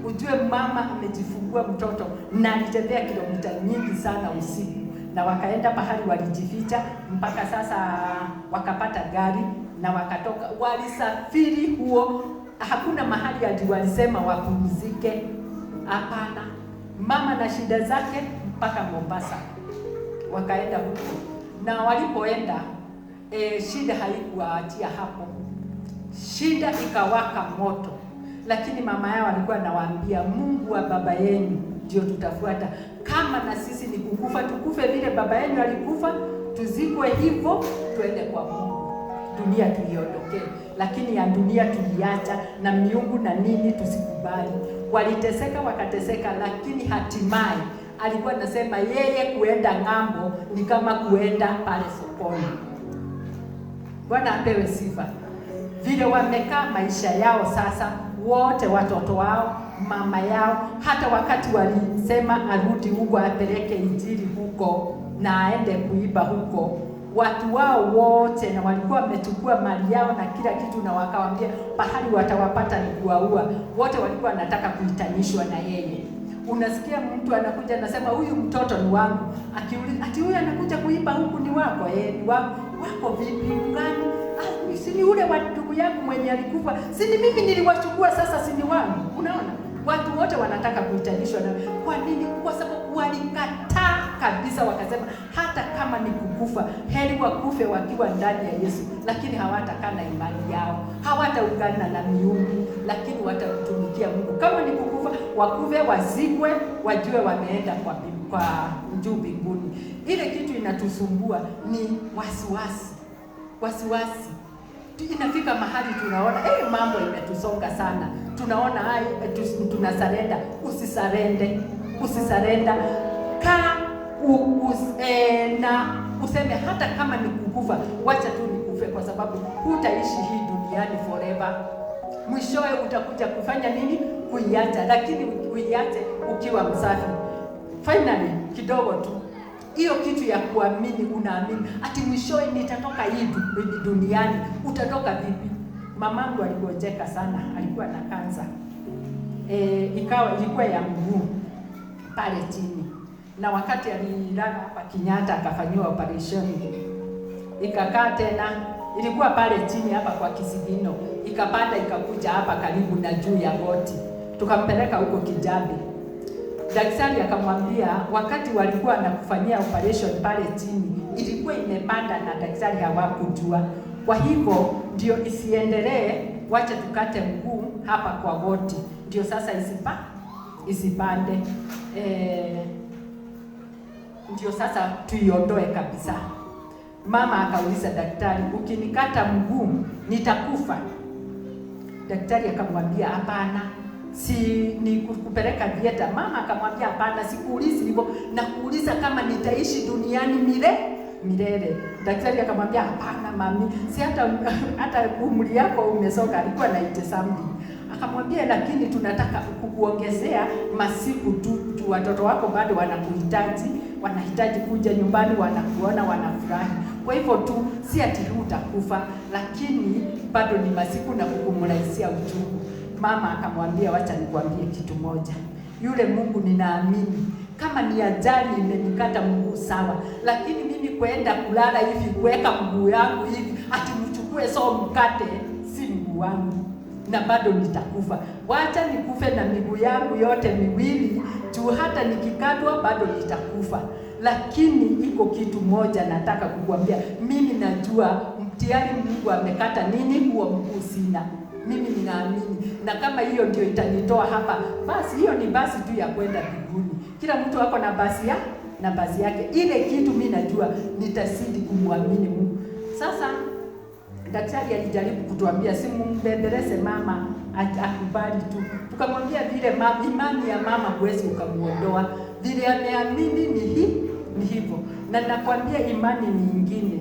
Ujue mama amejifungua mtoto, na alitembea kilomita nyingi sana usiku, na wakaenda pahali walijificha, mpaka sasa wakapata gari na wakatoka. Walisafiri huo, hakuna mahali hadi walisema wapumzike. Hapana, mama na shida zake mpaka Mombasa wakaenda huko. Na walipoenda shida haikuwaachia hapo, shida ikawaka moto. Lakini mama yao alikuwa anawaambia, Mungu wa baba yenu ndio tutafuata. Kama na sisi ni kukufa, tukufe vile baba yenu alikufa, tuzikwe hivyo, tuende kwa Mungu. Dunia tuiondokee, lakini ya dunia tuliacha, na miungu na nini tusikubali. Waliteseka wakateseka, lakini hatimaye alikuwa anasema yeye kuenda ng'ambo ni kama kuenda pale sokoni. Bwana apewe sifa. Vile wamekaa maisha yao sasa, wote watoto wao, mama yao, hata wakati walisema arudi huko apeleke injili huko na aende kuiba huko, watu wao wote, na walikuwa wamechukua mali yao na kila kitu, na wakawaambia pahali watawapata ni kuwaua. Wote walikuwa wanataka kuitanishwa na yeye. Unasikia mtu anakuja anasema huyu mtoto ni wangu, akiuliza ati huyu anakuja kuiba huku ni wako? Ni wangu. Wako vipi? Ngani? Si ni ule wa ndugu yangu mwenye alikufa, si ni mimi niliwachukua, sasa si ni wangu? Unaona, watu wote wanataka kuitanishwa na. Kwa nini? Kwa sababu walikataa kabisa, wakasema hata kama ni kukufa, heri wakufe wakiwa ndani ya Yesu. Lakini hawatakana imani yao, hawataungana na miungu, lakini watamtumikia Mungu. Kama ni kukufa, wakufe, wazikwe, wajue wameenda kwa juu mbinguni. Ile kitu inatusumbua ni wasiwasi. Inafika mahali tunaona mambo imetusonga sana, tunaona tunasarenda. Usisarenda na useme hata kama ni kukufa, wacha tu nikufe, kwa sababu hutaishi hii duniani forever. Mwishowe utakuja kufanya nini? Kuiacha. Lakini uiache ukiwa msafi. Finally, kidogo tu hiyo kitu ya kuamini, unaamini ati mwishowe nitatoka hii duniani. Utatoka vipi? Mamangu aligonjeka sana, alikuwa na kansa. Ilikuwa ya mguu pale chini, na wakati alilala hapa Kenyatta akafanyiwa operation, ikakaa tena, ilikuwa pale chini hapa kwa kisigino, ikapanda ikakuja hapa karibu na juu ya goti, tukampeleka huko Kijabe. Daktari akamwambia wakati walikuwa nakufanyia operation pale chini ilikuwa imepanda, na daktari hawakujua. Kwa hivyo ndio isiendelee, wacha tukate mguu hapa kwa goti, ndio sasa isipande. Ndio sasa tuiondoe kabisa. Mama akauliza daktari, ukinikata mguu nitakufa? Daktari akamwambia hapana, si ni kupeleka dieta. Mama akamwambia hapana, sikuulizi hivyo, na kuuliza kama nitaishi duniani milele. Daktari akamwambia hapana mami, si hata umri yako umesonga. Alikuwa na 80. Akamwambia lakini tunataka kukuongezea masiku tu, watoto wako bado wanahitaji kuja nyumbani, wanakuona, wanafurahi. Kwa hivyo tu si ati utakufa, lakini bado ni masiku na kukumrahisishia uchungu. Mama akamwambia wacha nikwambie kitu moja, yule Mungu ninaamini, kama ni ajali imenikata mguu sawa, lakini mimi kwenda kulala hivi kuweka mguu yangu hivi ati mchukue mkate, si mguu wangu, na bado nitakufa. Wacha nikufe na miguu yangu yote miwili, juu hata nikikatwa bado nitakufa. lakini iko kitu moja nataka kukuambia. Mimi najua mtihani Mungu amekata nini, huo mguu sina. Mimi ninaamini, na kama hiyo ndio itanitoa hapa, basi hiyo ni basi tu ya kwenda mbinguni. Kila mtu ako na basi yake. Ile kitu mimi najua nitazidi kumwamini Mungu. Sasa daktari alijaribu kutuambia simumbembeleze mama akubali tu. Tukamwambia vile imani ya mama huwezi ukamuondoa. Vile ameamini ni hivyo. Na nakwambia imani nyingine.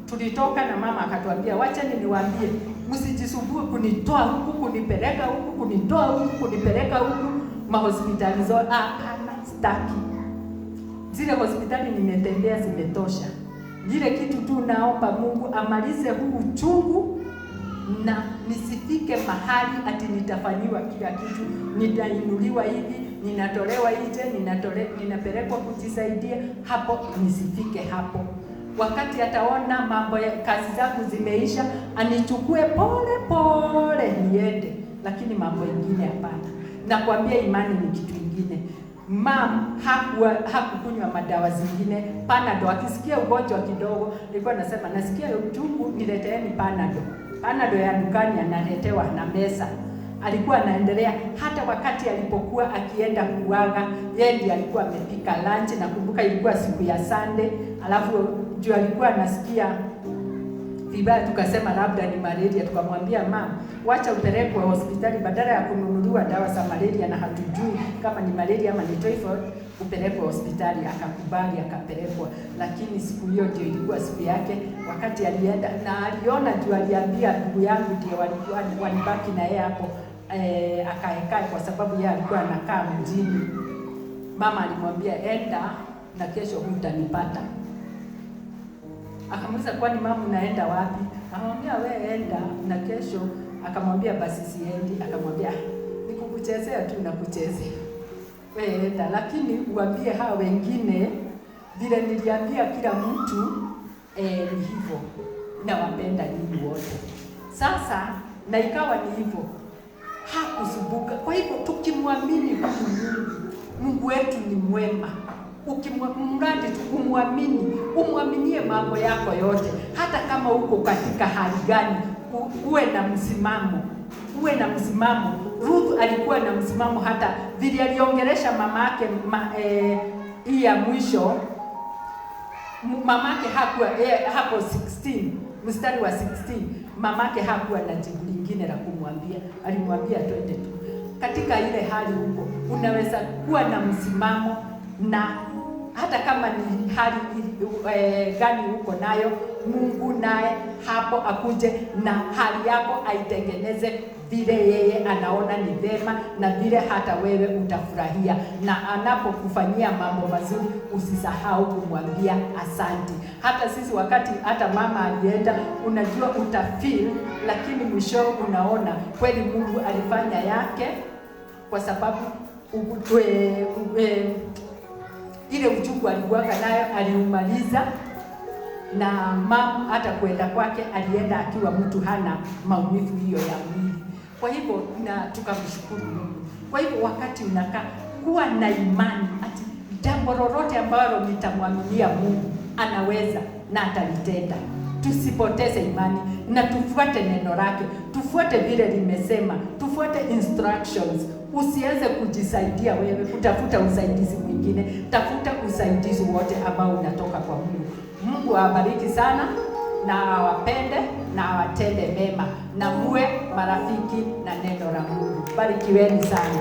Tulitoka na mama akatuambia, wacha niwaambie, msijisumbue kunitoa huku kunipeleka huku, kunitoa huku kunipeleka huku mahospitali zote. Hapana, staki. Zile hospitali nimetembea zimetosha. Ile kitu tu naomba Mungu amalize huu uchungu, na nisifike mahali ati nitafanyiwa kila kitu, nitainuliwa hivi, ninatolewa nje, ninapelekwa kujisaidia. Hapo nisifike hapo. Wakati ataona mambo ya kazi zangu zimeisha, anichukue pole pole niende, lakini mambo mengine hapana. Nakwambia imani ni kitu kingine. Mam hakukunywa madawa zingine, Panadol. Akisikia ugonjwa kidogo, nilikuwa nasema nasikia uchungu, nileteeni Panadol. Panadol ya dukani analetewa na mesa. Alikuwa anaendelea hata wakati alipokuwa akienda kuaga, yeye ndiye alikuwa amepika lunch. Nakumbuka ilikuwa siku ya Sunday, alafu juu alikuwa anasikia vibaya, tukasema labda ni malaria. Tukamwambia mama, wacha upelekwe hospitali badala ya kununuliwa dawa za malaria, na hatujui kama ni malaria ama ni typhoid, upelekwe hospitali. Akakubali, akapelekwa. Lakini siku hiyo ndio ilikuwa siku yake. Wakati alienda na aliona, juu aliambia ndugu yangu ndio walibaki na yeye hapo akaekae, kwa sababu yeye alikuwa anakaa mjini. Mama alimwambia, enda na kesho hutanipata. Akamuuliza, kwani mama unaenda wapi? Akamwambia, wewe enda na kesho. Akamwambia, basi siendi. Akamwambia, nikukuchezea tu na kuchezea. Wewe enda, lakini uambie hao wengine vile niliambia kila mtu ni hivyo, na wapenda nyinyi wote. Sasa na ikawa ni hivyo. Hakusubuka. Kwa hivyo tukimwamini Mungu wetu ni mwema. Ukimradi kumwamini, umwaminie mambo yako yote, hata kama uko katika hali gani, uwe na msimamo. Ruth alikuwa na msimamo, hata vile aliongelesha mamake hii ya mwisho. Mamake hakuwa hapo 16 mstari wa 16, mamake hakuwa na jibu lingine la kumwambia. Alimwambia twende tu. Katika ile hali huko unaweza kuwa na msimamo, na hata kama ni hali gani uko nayo, Mungu naye hapo akuje na hali yako aitengeneze vile yeye anaona ni vema, na vile hata wewe utafurahia. Na anapokufanyia mambo mazuri, usisahau kumwambia asante. Hata sisi wakati hata mama alienda, unajua utafeel, lakini mwisho unaona kweli Mungu alifanya yake, kwa sababu ile uchungu alikuwaka nayo aliumaliza. Na mama hata kwenda kwake alienda akiwa mtu hana maumivu hiyo ya mwili. Kwa hivyo na tukamshukuru Mungu. Kwa hivyo wakati unakaa, kuwa na imani ati jambo lolote ambalo nitamwaminia Mungu anaweza na atalitenda. Tusipoteze imani na tufuate neno lake, tufuate vile limesema, tufuate instructions. Usianze kujisaidia wewe kutafuta usaidizi mwingine, tafuta usaidizi wote ambao unatoka kwa Mungu. Mungu awabariki sana, na awapende na awatende mema, na muwe marafiki na neno la Mungu. Barikiweni sana.